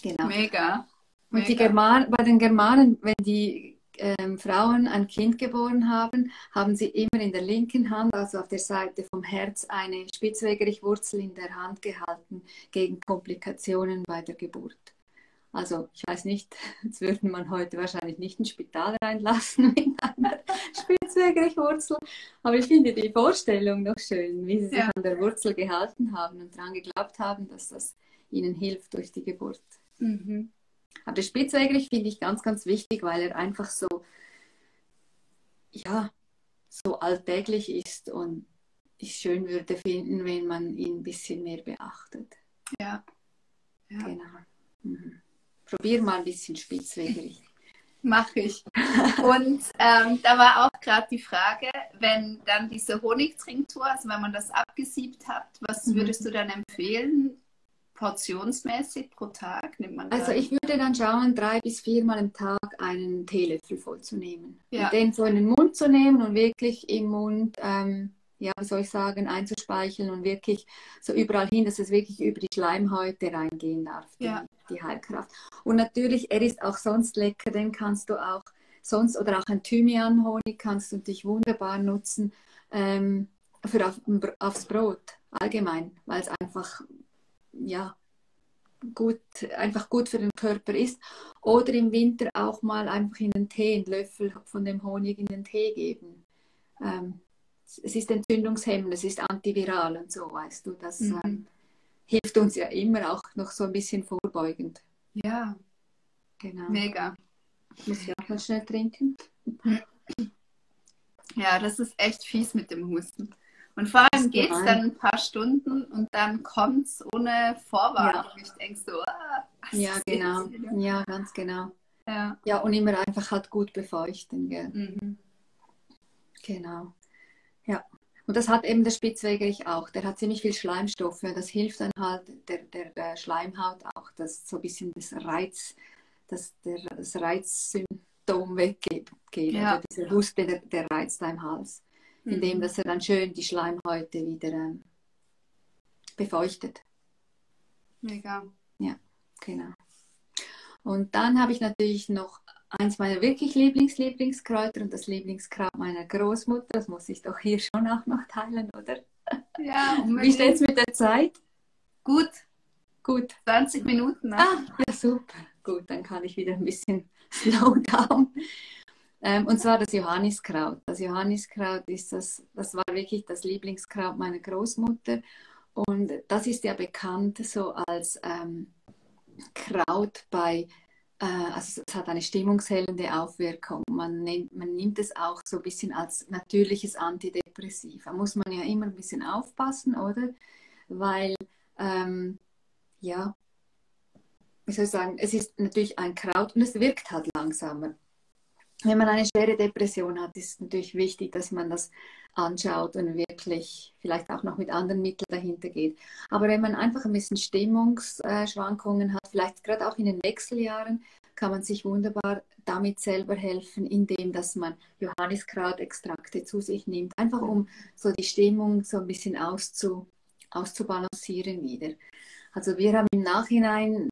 Genau. Mega. Und bei den Germanen, wenn die Frauen ein Kind geboren haben, haben sie immer in der linken Hand, also auf der Seite vom Herz, eine Spitzwegerichwurzel in der Hand gehalten gegen Komplikationen bei der Geburt. Also ich weiß nicht, jetzt würde man heute wahrscheinlich nicht ins Spital reinlassen mit einer Spitzwegerichwurzel, aber ich finde die Vorstellung noch schön, wie sie sich an der Wurzel gehalten haben und daran geglaubt haben, dass das ihnen hilft durch die Geburt. Aber der Spitzwegerich finde ich ganz, ganz wichtig, weil er einfach so, ja, so alltäglich ist und ich schön würde finden, wenn man ihn ein bisschen mehr beachtet. Ja. Genau. Probier mal ein bisschen Spitzwegerich. Mache ich. Und da war auch gerade die Frage, wenn dann diese Honigtrinktour, also wenn man das abgesiebt hat, was würdest du dann empfehlen? Portionsmäßig pro Tag nimmt man Also ich würde dann schauen, 3 bis 4 Mal am Tag einen Teelöffel voll zu nehmen. Ja. Und den so in den Mund zu nehmen und wirklich im Mund, wie soll ich sagen, einzuspeicheln und wirklich so überall hin, dass es wirklich über die Schleimhäute reingehen darf, die Heilkraft. Und natürlich, er ist auch sonst lecker, den kannst du auch sonst, oder auch ein Thymian-Honig kannst du dich wunderbar nutzen für aufs Brot allgemein, weil es einfach einfach gut für den Körper ist. Oder im Winter auch mal einfach in den Tee, einen Löffel von dem Honig in den Tee geben. Es ist entzündungshemmend, es ist antiviral und so, weißt du. Das hilft uns ja immer auch noch so ein bisschen vorbeugend. Ja, genau. Mega. Muss ich auch mal schnell trinken? Ja, das ist echt fies mit dem Husten. Und vor allem geht es dann ein paar Stunden und dann kommt es ohne Vorwarnung. Ich denke so, ja, genau. Ja, ganz genau. Ja. Ja, und immer einfach halt gut befeuchten, gell? Genau. Ja. Und das hat eben der Spitzwegerich auch. Der hat ziemlich viel Schleimstoffe. Das hilft dann halt der Schleimhaut auch, dass so ein bisschen das Reizsymptom weggeht. Oder diese Huste, der Reiz da im Hals. Indem dass er dann schön die Schleimhäute wieder befeuchtet. Mega. Ja, genau. Und dann habe ich natürlich noch eins meiner wirklich Lieblingskräuter und das Lieblingskraut meiner Großmutter. Das muss ich doch hier schon auch noch teilen, oder? Ja, unbedingt. Wie steht es mit der Zeit? Gut. 20 Minuten. Ne? Ja, super. Gut, dann kann ich wieder ein bisschen slow down. Und zwar das Johanniskraut. Das Johanniskraut das war wirklich das Lieblingskraut meiner Großmutter. Und das ist ja bekannt so als Kraut also es hat eine stimmungshellende Aufwirkung. Man nimmt es auch so ein bisschen als natürliches Antidepressiv. Da muss man ja immer ein bisschen aufpassen, oder? Weil, wie soll ich sagen, es ist natürlich ein Kraut und es wirkt halt langsamer. Wenn man eine schwere Depression hat, ist es natürlich wichtig, dass man das anschaut und wirklich vielleicht auch noch mit anderen Mitteln dahinter geht. Aber wenn man einfach ein bisschen Stimmungsschwankungen hat, vielleicht gerade auch in den Wechseljahren, kann man sich wunderbar damit selber helfen, indem dass man Johanniskrautextrakte zu sich nimmt, einfach um so die Stimmung so ein bisschen auszubalancieren wieder. Also wir haben im Nachhinein,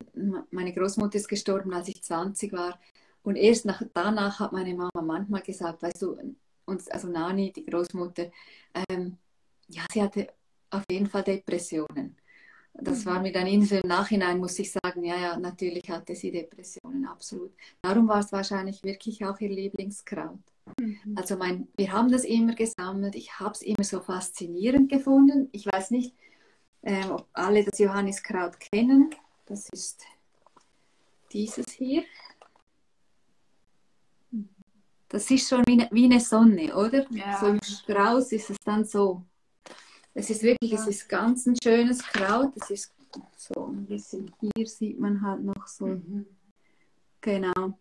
meine Großmutter ist gestorben, als ich 20 war. Und erst danach hat meine Mama manchmal gesagt, weißt du, also Nani, die Großmutter, ja, sie hatte auf jeden Fall Depressionen. Das war mir dann im Nachhinein, muss ich sagen, ja, ja, natürlich hatte sie Depressionen, absolut. Darum war es wahrscheinlich wirklich auch ihr Lieblingskraut. Also wir haben das immer gesammelt, ich habe es immer so faszinierend gefunden. Ich weiß nicht, ob alle das Johanniskraut kennen. Das ist dieses hier. Das ist schon wie eine Sonne, oder? Ja. So im Strauß ist es dann so. Es ist wirklich, es ist ganz ein schönes Kraut. Es ist so ein bisschen, hier sieht man halt noch so, genau.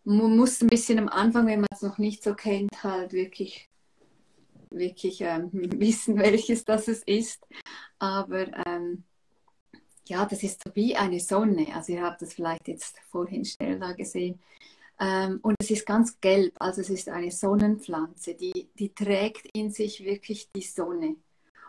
Man muss ein bisschen am Anfang, wenn man es noch nicht so kennt, halt wirklich wissen, welches das es ist. Aber ja, das ist so wie eine Sonne. Also ihr habt das vielleicht jetzt vorhin schnell da gesehen. Und es ist ganz gelb, also es ist eine Sonnenpflanze, die trägt in sich wirklich die Sonne.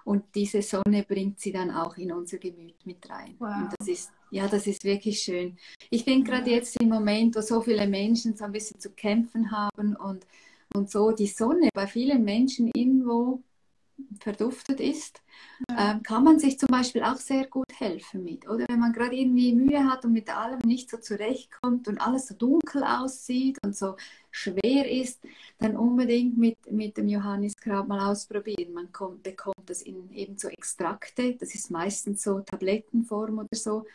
Und diese Sonne bringt sie dann auch in unser Gemüt mit rein. Wow. Und das ist wirklich schön. Ich finde gerade jetzt im Moment, wo so viele Menschen so ein bisschen zu kämpfen haben und so die Sonne bei vielen Menschen irgendwo verduftet ist, kann man sich zum Beispiel auch sehr gut helfen mit. Oder wenn man gerade irgendwie Mühe hat und mit allem nicht so zurechtkommt und alles so dunkel aussieht und so schwer ist, dann unbedingt mit dem Johanniskraut mal ausprobieren. Man bekommt das in eben so Extrakte, das ist meistens so Tablettenform oder so.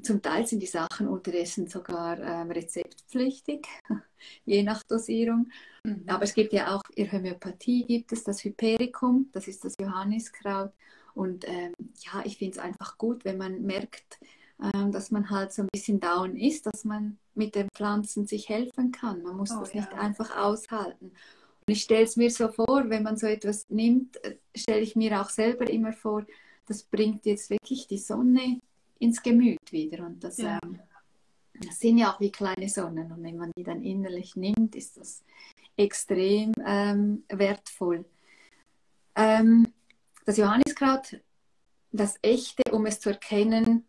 Zum Teil sind die Sachen unterdessen sogar rezeptpflichtig, je nach Dosierung. Aber es gibt ja auch, in der Homöopathie gibt es das Hypericum, das ist das Johanniskraut. Und ja, ich finde es einfach gut, wenn man merkt, dass man halt so ein bisschen down ist, dass man mit den Pflanzen sich helfen kann. Man muss das nicht einfach aushalten. Und ich stelle es mir so vor, wenn man so etwas nimmt, stelle ich mir auch selber immer vor, das bringt jetzt wirklich die Sonne ins Gemüt wieder. Und das sind ja auch wie kleine Sonnen. Und wenn man die dann innerlich nimmt, ist das extrem wertvoll. Das Johanniskraut, das echte, um es zu erkennen,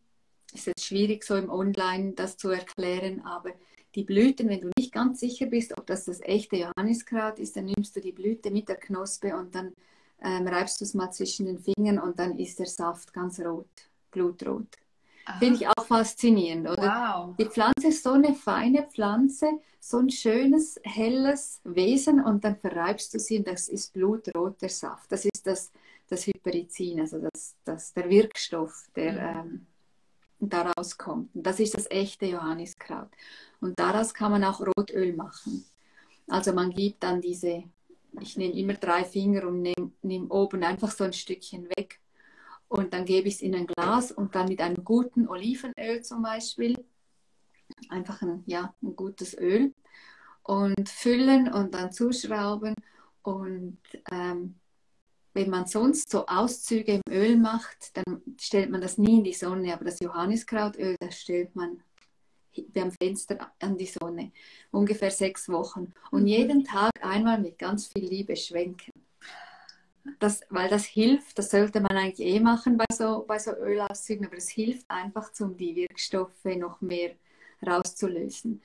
ist jetzt schwierig so im Online das zu erklären, aber die Blüten, wenn du nicht ganz sicher bist, ob das echte Johanniskraut ist, dann nimmst du die Blüte mit der Knospe und dann reibst du es mal zwischen den Fingern und dann ist der Saft ganz rot, blutrot. Finde ich auch faszinierend, oder? Wow. Die Pflanze ist so eine feine Pflanze, so ein schönes, helles Wesen und dann verreibst du sie und das ist blutroter Saft. Das ist das Hyperizin, also der Wirkstoff, der daraus kommt. Und das ist das echte Johanniskraut. Und daraus kann man auch Rotöl machen. Also man gibt dann ich nehme immer 3 Finger und nehme oben einfach so ein Stückchen weg. Und dann gebe ich es in ein Glas und dann mit einem guten Olivenöl zum Beispiel, einfach ein gutes Öl und füllen und dann zuschrauben. Und wenn man sonst so Auszüge im Öl macht, dann stellt man das nie in die Sonne, aber das Johanniskrautöl, das stellt man am Fenster an die Sonne, ungefähr 6 Wochen. Und jeden Tag einmal mit ganz viel Liebe schwenken. Weil das hilft, das sollte man eigentlich machen bei so Ölauszügen, aber es hilft einfach, um die Wirkstoffe noch mehr rauszulösen.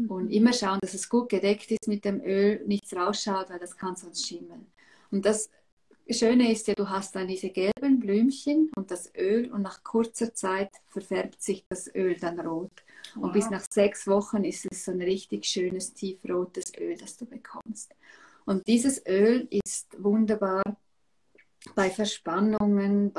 Und immer schauen, dass es gut gedeckt ist mit dem Öl, nichts rausschaut, weil das kann sonst schimmeln. Und das Schöne ist ja, du hast dann diese gelben Blümchen und das Öl und nach kurzer Zeit verfärbt sich das Öl dann rot. Wow. Und bis nach 6 Wochen ist es so ein richtig schönes, tiefrotes Öl, das du bekommst. Und dieses Öl ist wunderbar bei Verspannungen,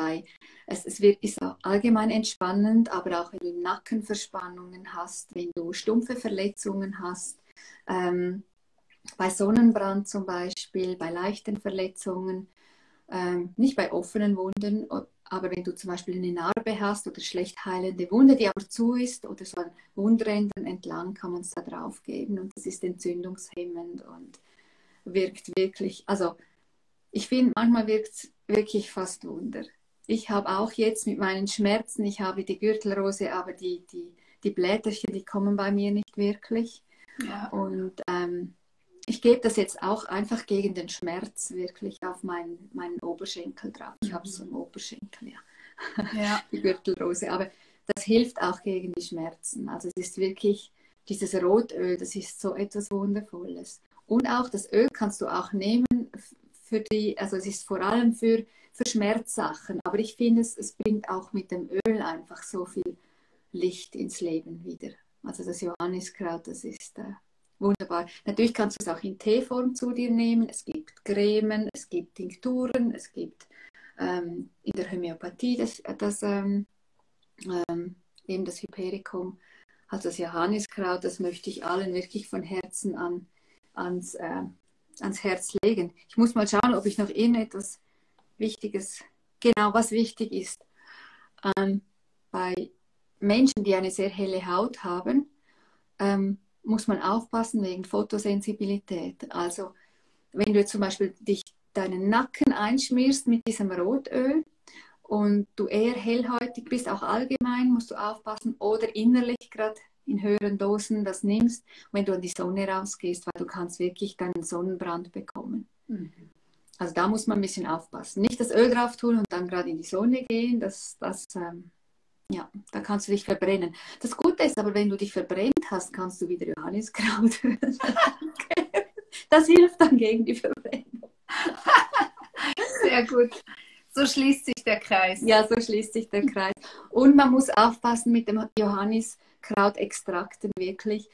ist auch allgemein entspannend, aber auch wenn du Nackenverspannungen hast, wenn du stumpfe Verletzungen hast, bei Sonnenbrand zum Beispiel, bei leichten Verletzungen, nicht bei offenen Wunden, aber wenn du zum Beispiel eine Narbe hast oder schlecht heilende Wunde, die aber zu ist oder so an Wundrändern entlang, kann man es da drauf geben und das ist entzündungshemmend und wirkt wirklich, also ich finde, manchmal wirkt es wirklich fast Wunder. Ich habe auch jetzt mit meinen Schmerzen, ich habe die Gürtelrose, aber die Blätterchen, die kommen bei mir nicht wirklich. Ja. Und ich gebe das jetzt auch einfach gegen den Schmerz wirklich auf meinen Oberschenkel drauf. Ich habe so einen Oberschenkel, ja. Ja. die Gürtelrose. Aber das hilft auch gegen die Schmerzen. Also es ist wirklich dieses Rotöl, das ist so etwas Wundervolles. Und auch das Öl kannst du auch nehmen für die, also es ist vor allem für Schmerzsachen. Aber ich finde, es bringt auch mit dem Öl einfach so viel Licht ins Leben wieder. Also das Johanniskraut, das ist wunderbar. Natürlich kannst du es auch in Teeform zu dir nehmen. Es gibt Cremen, es gibt Tinkturen, es gibt in der Homöopathie eben das Hypericum, also das Johanniskraut, das möchte ich allen wirklich von Herzen ans, ans Herz legen. Ich muss mal schauen, ob ich noch irgendetwas Wichtiges, genau was wichtig ist. Bei Menschen, die eine sehr helle Haut haben, muss man aufpassen wegen Photosensibilität. Also wenn du jetzt zum Beispiel deinen Nacken einschmierst mit diesem Rotöl und du eher hellhäutig bist, auch allgemein musst du aufpassen, oder innerlich gerade in höheren Dosen das nimmst, wenn du an die Sonne rausgehst, weil du kannst wirklich deinen Sonnenbrand bekommen. Mhm. Also da muss man ein bisschen aufpassen. Nicht das Öl drauf tun und dann gerade in die Sonne gehen, ja, da kannst du dich verbrennen. Das Gute ist aber, wenn du dich verbrennt hast, kannst du wieder Johanniskraut. Das hilft dann gegen die Verbrennung. Sehr gut. So schließt sich der Kreis. Ja, so schließt sich der Kreis. Und man muss aufpassen mit dem Johanniskrautextrakten wirklich,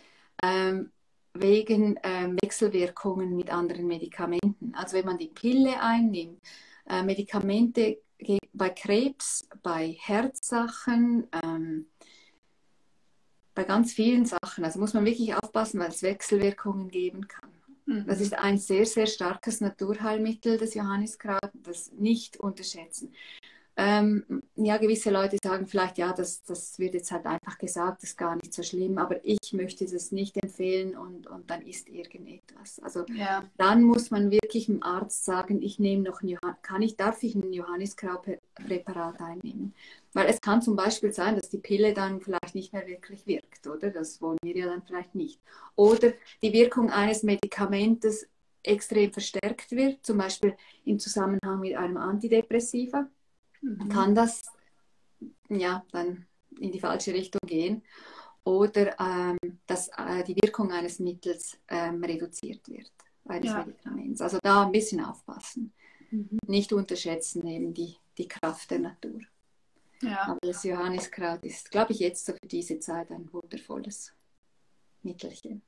wegen Wechselwirkungen mit anderen Medikamenten. Also wenn man die Pille einnimmt, Medikamente bei Krebs, bei Herzsachen, bei ganz vielen Sachen. Also muss man wirklich aufpassen, weil es Wechselwirkungen geben kann. Das ist ein sehr, sehr starkes Naturheilmittel, das Johanniskraut, das nicht unterschätzen. Ja, gewisse Leute sagen vielleicht, ja, das wird jetzt halt einfach gesagt, das ist gar nicht so schlimm, aber ich möchte das nicht empfehlen und dann ist irgendetwas. Also ja. Dann muss man wirklich dem Arzt sagen, ich nehme noch darf ich ein Johanniskrautpräparat einnehmen? Weil es kann zum Beispiel sein, dass die Pille dann vielleicht nicht mehr wirklich wirkt, oder? Das wollen wir ja dann vielleicht nicht. Oder die Wirkung eines Medikamentes extrem verstärkt wird, zum Beispiel im Zusammenhang mit einem Antidepressiva. Kann das ja dann in die falsche Richtung gehen oder dass die Wirkung eines Mittels reduziert wird, eines Medikaments. Also da ein bisschen aufpassen. Nicht unterschätzen eben die Kraft der Natur. Ja. Aber das Johanniskraut ist, glaube ich, jetzt so für diese Zeit ein wundervolles Mittelchen.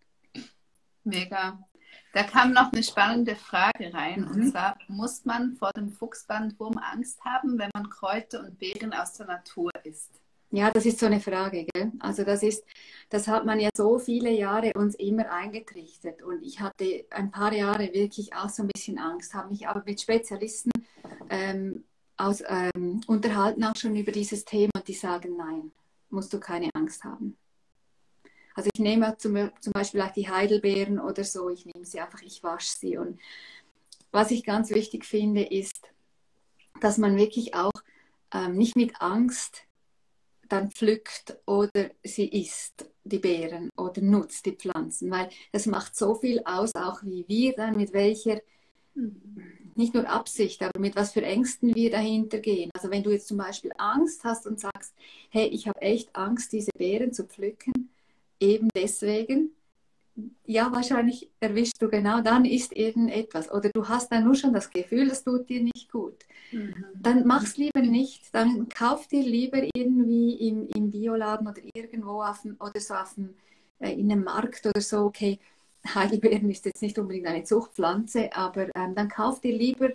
Mega. Da kam noch eine spannende Frage rein, und zwar, muss man vor dem Fuchsbandwurm Angst haben, wenn man Kräuter und Beeren aus der Natur isst? Ja, das ist so eine Frage, gell? Also das hat man ja so viele Jahre uns immer eingetrichtert, und ich hatte ein paar Jahre wirklich auch so ein bisschen Angst, habe mich aber mit Spezialisten unterhalten auch schon über dieses Thema, und die sagen, nein, musst du keine Angst haben. Also ich nehme zum Beispiel auch die Heidelbeeren oder so, ich nehme sie einfach, ich wasche sie. Und was ich ganz wichtig finde, ist, dass man wirklich auch nicht mit Angst dann pflückt oder sie isst, die Beeren, oder nutzt die Pflanzen, weil das macht so viel aus, auch wie wir dann, mit welcher, nicht nur Absicht, aber mit was für Ängsten wir dahinter gehen. Also wenn du jetzt zum Beispiel Angst hast und sagst, hey, ich habe echt Angst, diese Beeren zu pflücken, eben deswegen, ja, wahrscheinlich erwischst du genau, dann ist irgendetwas. Oder du hast dann nur schon das Gefühl, das tut dir nicht gut. Dann mach's lieber nicht. Dann kauf dir lieber irgendwie im Bioladen oder irgendwo in einem Markt oder so, okay, Heidelbeeren ist jetzt nicht unbedingt eine Zuchtpflanze, aber dann kauf dir lieber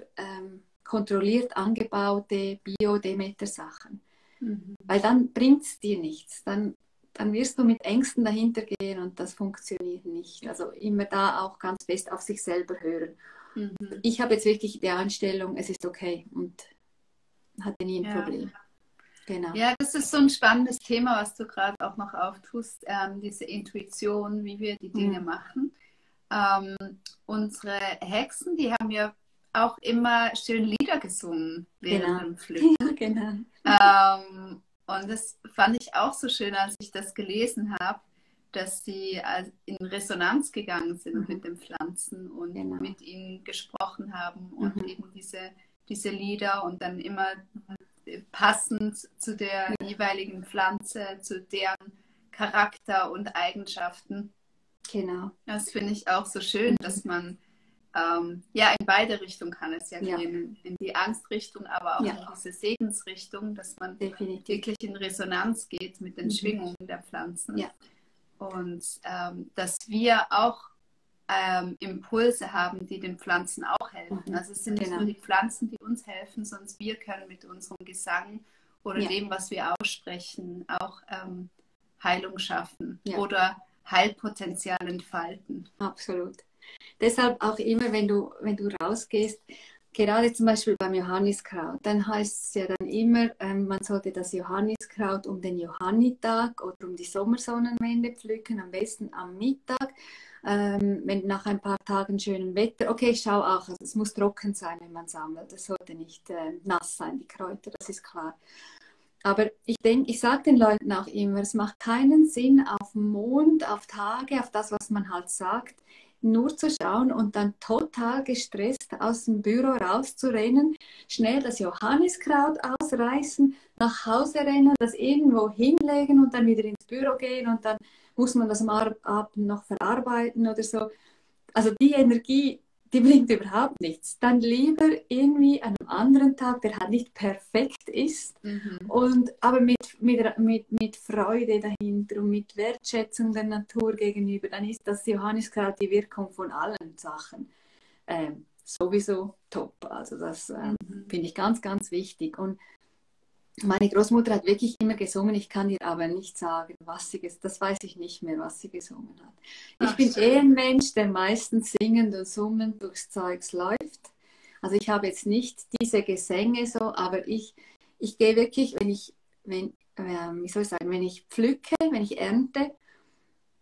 kontrolliert angebaute Bio-Demeter-Sachen. Weil dann bringt es dir nichts. Dann wirst du mit Ängsten dahinter gehen, und das funktioniert nicht. Also immer da auch ganz fest auf sich selber hören. Ich habe jetzt wirklich die Einstellung, es ist okay, und hatte nie ein Problem. Genau. Ja, das ist so ein spannendes Thema, was du gerade auch noch auftust, diese Intuition, wie wir die Dinge machen. Unsere Hexen, die haben ja auch immer schön Lieder gesungen während dem Pflücken. Ja, genau. Und das fand ich auch so schön, als ich das gelesen habe, dass sie in Resonanz gegangen sind mit den Pflanzen und mit ihnen gesprochen haben und eben diese Lieder und dann immer passend zu der jeweiligen Pflanze, zu deren Charakter und Eigenschaften. Genau. Das finde ich auch so schön, dass man ja, in beide Richtungen kann es ja gehen, in die Angstrichtung, aber auch in diese Segensrichtung, dass man wirklich in Resonanz geht mit den Schwingungen der Pflanzen. Ja. Und dass wir auch Impulse haben, die den Pflanzen auch helfen. Also es sind nicht nur die Pflanzen, die uns helfen, sondern wir können mit unserem Gesang oder dem, was wir aussprechen, auch Heilung schaffen oder Heilpotenzial entfalten. Absolut. Deshalb auch immer, wenn du rausgehst, gerade zum Beispiel beim Johanniskraut, dann heißt es ja dann immer, man sollte das Johanniskraut um den Johannitag oder um die Sommersonnenwende pflücken, am besten am Mittag, wenn nach ein paar Tagen schönem Wetter. Okay, ich schaue auch, also es muss trocken sein, wenn man sammelt. Es sollte nicht nass sein, die Kräuter, das ist klar. Aber ich denke, ich sage den Leuten auch immer, es macht keinen Sinn, auf den Mond, auf Tage, auf das, was man halt sagt, nur zu schauen und dann total gestresst aus dem Büro rauszurennen, schnell das Johanniskraut ausreißen, nach Hause rennen, das irgendwo hinlegen und dann wieder ins Büro gehen und dann muss man das am Abend noch verarbeiten oder so. Also die Energie, die bringt überhaupt nichts. Dann lieber irgendwie an einem anderen Tag, der halt nicht perfekt ist, aber mit Freude dahinter und mit Wertschätzung der Natur gegenüber, dann ist das Johanniskraut die Wirkung von allen Sachen sowieso top. Also das finde ich ganz, ganz wichtig. Und meine Großmutter hat wirklich immer gesungen, ich kann dir aber nicht sagen, was sie gesungen hat. Das weiß ich nicht mehr, was sie gesungen hat. Ich bin ein Mensch, der meistens singend und summend durchs Zeugs läuft. Also ich habe jetzt nicht diese Gesänge so, aber ich gehe wirklich, wenn ich pflücke, wenn ich ernte,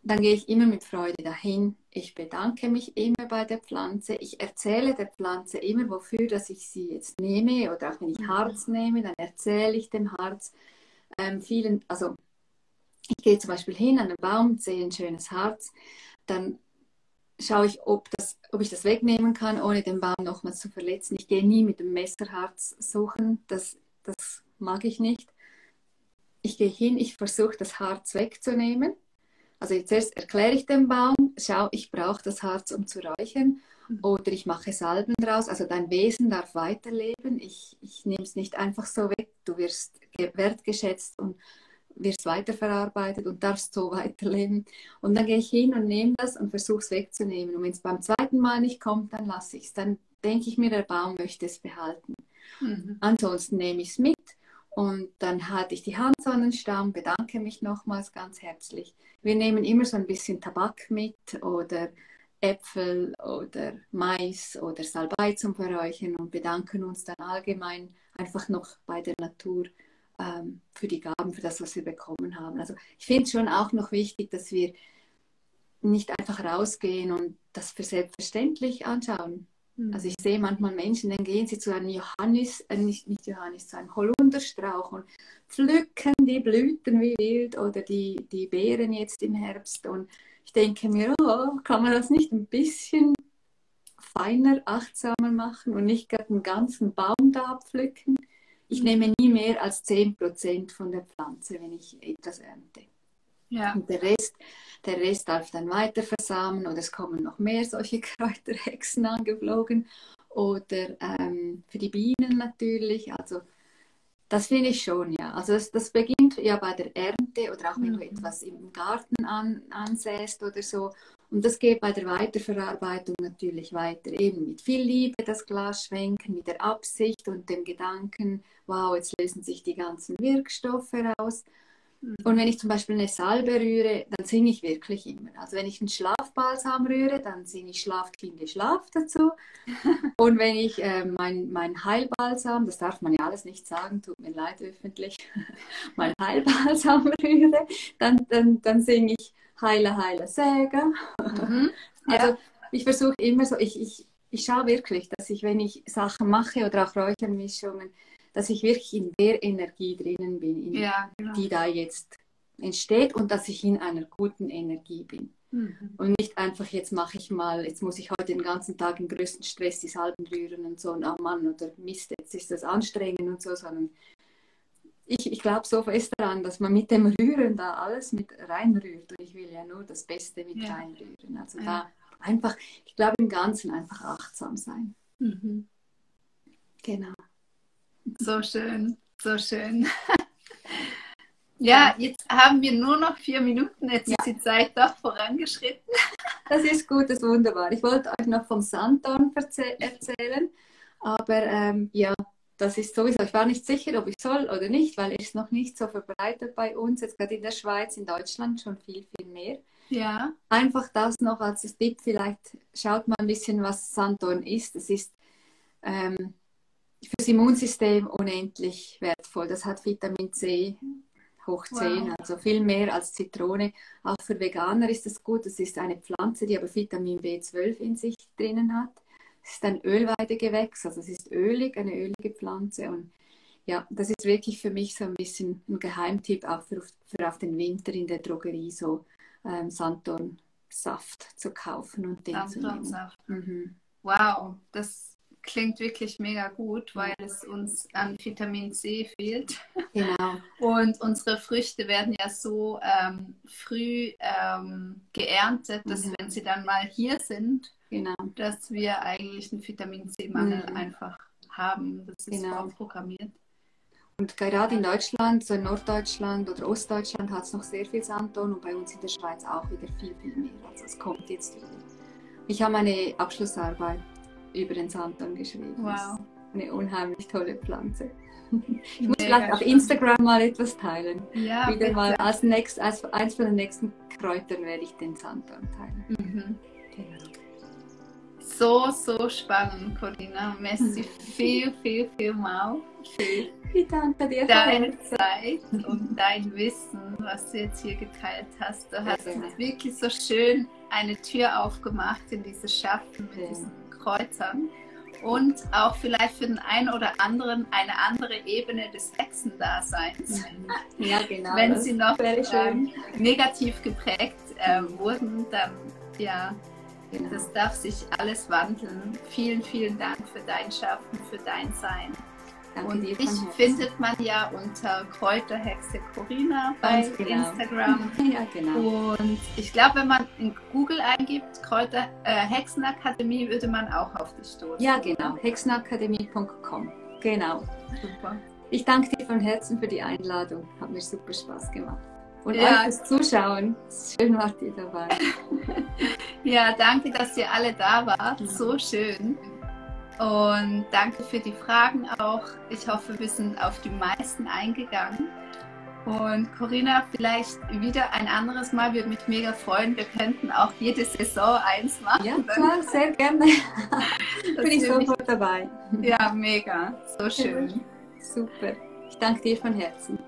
dann gehe ich immer mit Freude dahin. Ich bedanke mich immer bei der Pflanze. Ich erzähle der Pflanze immer, wofür dass ich sie jetzt nehme. Oder auch wenn ich Harz nehme, dann erzähle ich dem Harz also ich gehe zum Beispiel hin an den Baum, sehe ein schönes Harz, dann schaue ich, ob ich das wegnehmen kann, ohne den Baum nochmals zu verletzen. Ich gehe nie mit dem Messerharz suchen, das mag ich nicht. Ich gehe hin, ich versuche das Harz wegzunehmen. Also zuerst erkläre ich dem Baum, schau, ich brauche das Harz, um zu räuchern, oder ich mache Salben draus. Also dein Wesen darf weiterleben. Ich nehme es nicht einfach so weg. Du wirst wertgeschätzt und wirst weiterverarbeitet und darfst so weiterleben. Und dann gehe ich hin und nehme das und versuche es wegzunehmen. Und wenn es beim zweiten Mal nicht kommt, dann lasse ich es. Dann denke ich mir, der Baum möchte es behalten. Ansonsten nehme ich es mit. Und dann halte ich die Hand an den Stamm, bedanke mich nochmals ganz herzlich. Wir nehmen immer so ein bisschen Tabak mit oder Äpfel oder Mais oder Salbei zum Verräuchern und bedanken uns dann allgemein einfach noch bei der Natur für die Gaben, für das, was wir bekommen haben. Also ich finde es schon auch noch wichtig, dass wir nicht einfach rausgehen und das für selbstverständlich anschauen. Also ich sehe manchmal Menschen, dann gehen sie zu einem zu einem Holunderstrauch und pflücken die Blüten wie wild oder die Beeren jetzt im Herbst. Und ich denke mir, kann man das nicht ein bisschen feiner, achtsamer machen und nicht gerade einen ganzen Baum da pflücken? Ich nehme nie mehr als 10% von der Pflanze, wenn ich etwas ernte. Ja. Und der Rest darf dann weiter versamen oder es kommen noch mehr solche Kräuterhexen angeflogen oder für die Bienen natürlich. Also das finde ich schon, ja. Also das beginnt ja bei der Ernte oder auch wenn du etwas im Garten ansäst oder so. Und das geht bei der Weiterverarbeitung natürlich weiter. Eben mit viel Liebe das Glas schwenken, mit der Absicht und dem Gedanken, wow, jetzt lösen sich die ganzen Wirkstoffe raus. Und wenn ich zum Beispiel eine Salbe rühre, dann singe ich wirklich immer. Also wenn ich einen Schlafbalsam rühre, dann singe ich Schlafkinde, Schlaf dazu. Und wenn ich mein Heilbalsam, das darf man ja alles nicht sagen, tut mir leid öffentlich, mein Heilbalsam rühre, dann singe ich Heile, Heile, Säge. Also ich versuche immer so, ich schaue wirklich, dass ich, wenn ich Sachen mache oder auch Räuchermischungen, dass ich wirklich in der Energie drinnen bin, die da jetzt entsteht und dass ich in einer guten Energie bin. Und nicht einfach, jetzt muss ich heute den ganzen Tag im größten Stress die Salben rühren und so, und oh Mann, oder Mist, jetzt ist das anstrengend und so, sondern ich glaube so fest daran, dass man mit dem Rühren da alles mit reinrührt. Und ich will ja nur das Beste mit reinrühren. Also da einfach, ich glaube im Ganzen einfach achtsam sein. Mhm. Genau. So schön, so schön. Ja, jetzt haben wir nur noch 4 Minuten. Jetzt ist die Zeit doch vorangeschritten. Das ist gut, das ist wunderbar. Ich wollte euch noch vom Sanddorn erzählen, aber ja, das ist sowieso, ich war nicht sicher, ob ich soll oder nicht, weil er ist noch nicht so verbreitet bei uns, jetzt gerade in der Schweiz, in Deutschland schon viel, viel mehr. Ja. Einfach das noch als Tipp, vielleicht schaut mal ein bisschen, was Sanddorn ist. Es ist fürs Immunsystem unendlich wertvoll. Das hat Vitamin C hoch 10, Wow. also viel mehr als Zitrone. Auch für Veganer ist es gut. Es ist eine Pflanze, die aber Vitamin B12 in sich drinnen hat. Es ist ein Ölweidegewächs, also es ist ölig, eine ölige Pflanze. Und ja, das ist wirklich für mich so ein bisschen ein Geheimtipp, auch für auf den Winter in der Drogerie, so Sanddornsaft zu kaufen und den zu nehmen. Sanddornsaft. Mhm. Wow, das klingt wirklich mega gut, weil es uns an Vitamin C fehlt. Genau. Und unsere Früchte werden ja so früh geerntet, dass wenn sie dann mal hier sind, dass wir eigentlich einen Vitamin C-Mangel einfach haben. Das ist vorprogrammiert. Und gerade in Deutschland, so in Norddeutschland oder Ostdeutschland, hat es noch sehr viel Sanddorn und bei uns in der Schweiz auch wieder viel, viel mehr. Also es kommt jetzt wieder. Ich habe meine Abschlussarbeit über den Sanddorn geschrieben. Wow. Eine unheimlich tolle Pflanze. Ich muss vielleicht auf Instagram mal etwas teilen. Ja, wieder bitte. Mal als eins von den nächsten Kräutern werde ich den Sanddorn teilen. Mhm. Genau. So, so spannend, Corinna. Merci viel, viel, viel mal für ich danke dir deine Zeit und dein Wissen, was du jetzt hier geteilt hast. Du hast wirklich so schön eine Tür aufgemacht in dieses Schaffen mit diesen Kräutern und auch vielleicht für den einen oder anderen eine andere Ebene des Hexendaseins. Ja, genau. Wenn sie noch negativ geprägt wurden, dann ja, das darf sich alles wandeln. Vielen, vielen Dank für dein Schaffen, für dein Sein. Danke und dir dich findet man ja unter Kräuterhexe Corinna bei Instagram. Ja, genau. Und ich glaube, wenn man in Google eingibt, Hexenakademie, würde man auch auf dich stoßen. Ja, genau. Hexenakademie.com. Genau. Super. Ich danke dir von Herzen für die Einladung. Hat mir super Spaß gemacht. Und euch fürs Zuschauen. Schön wart ihr dabei. Ja, danke, dass ihr alle da wart. So schön. Und danke für die Fragen auch. Ich hoffe, wir sind auf die meisten eingegangen. Und Corinna, vielleicht wieder ein anderes Mal. Würde mich mega freuen. Wir könnten auch jede Saison eins machen. Ja, klar, sehr gerne. Bin ich sofort dabei. Ja, mega. So schön. Super. Ich danke dir von Herzen.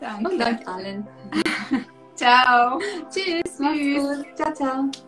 Danke. Und danke allen. Ciao. Tschüss. Mach's gut. Ciao, ciao.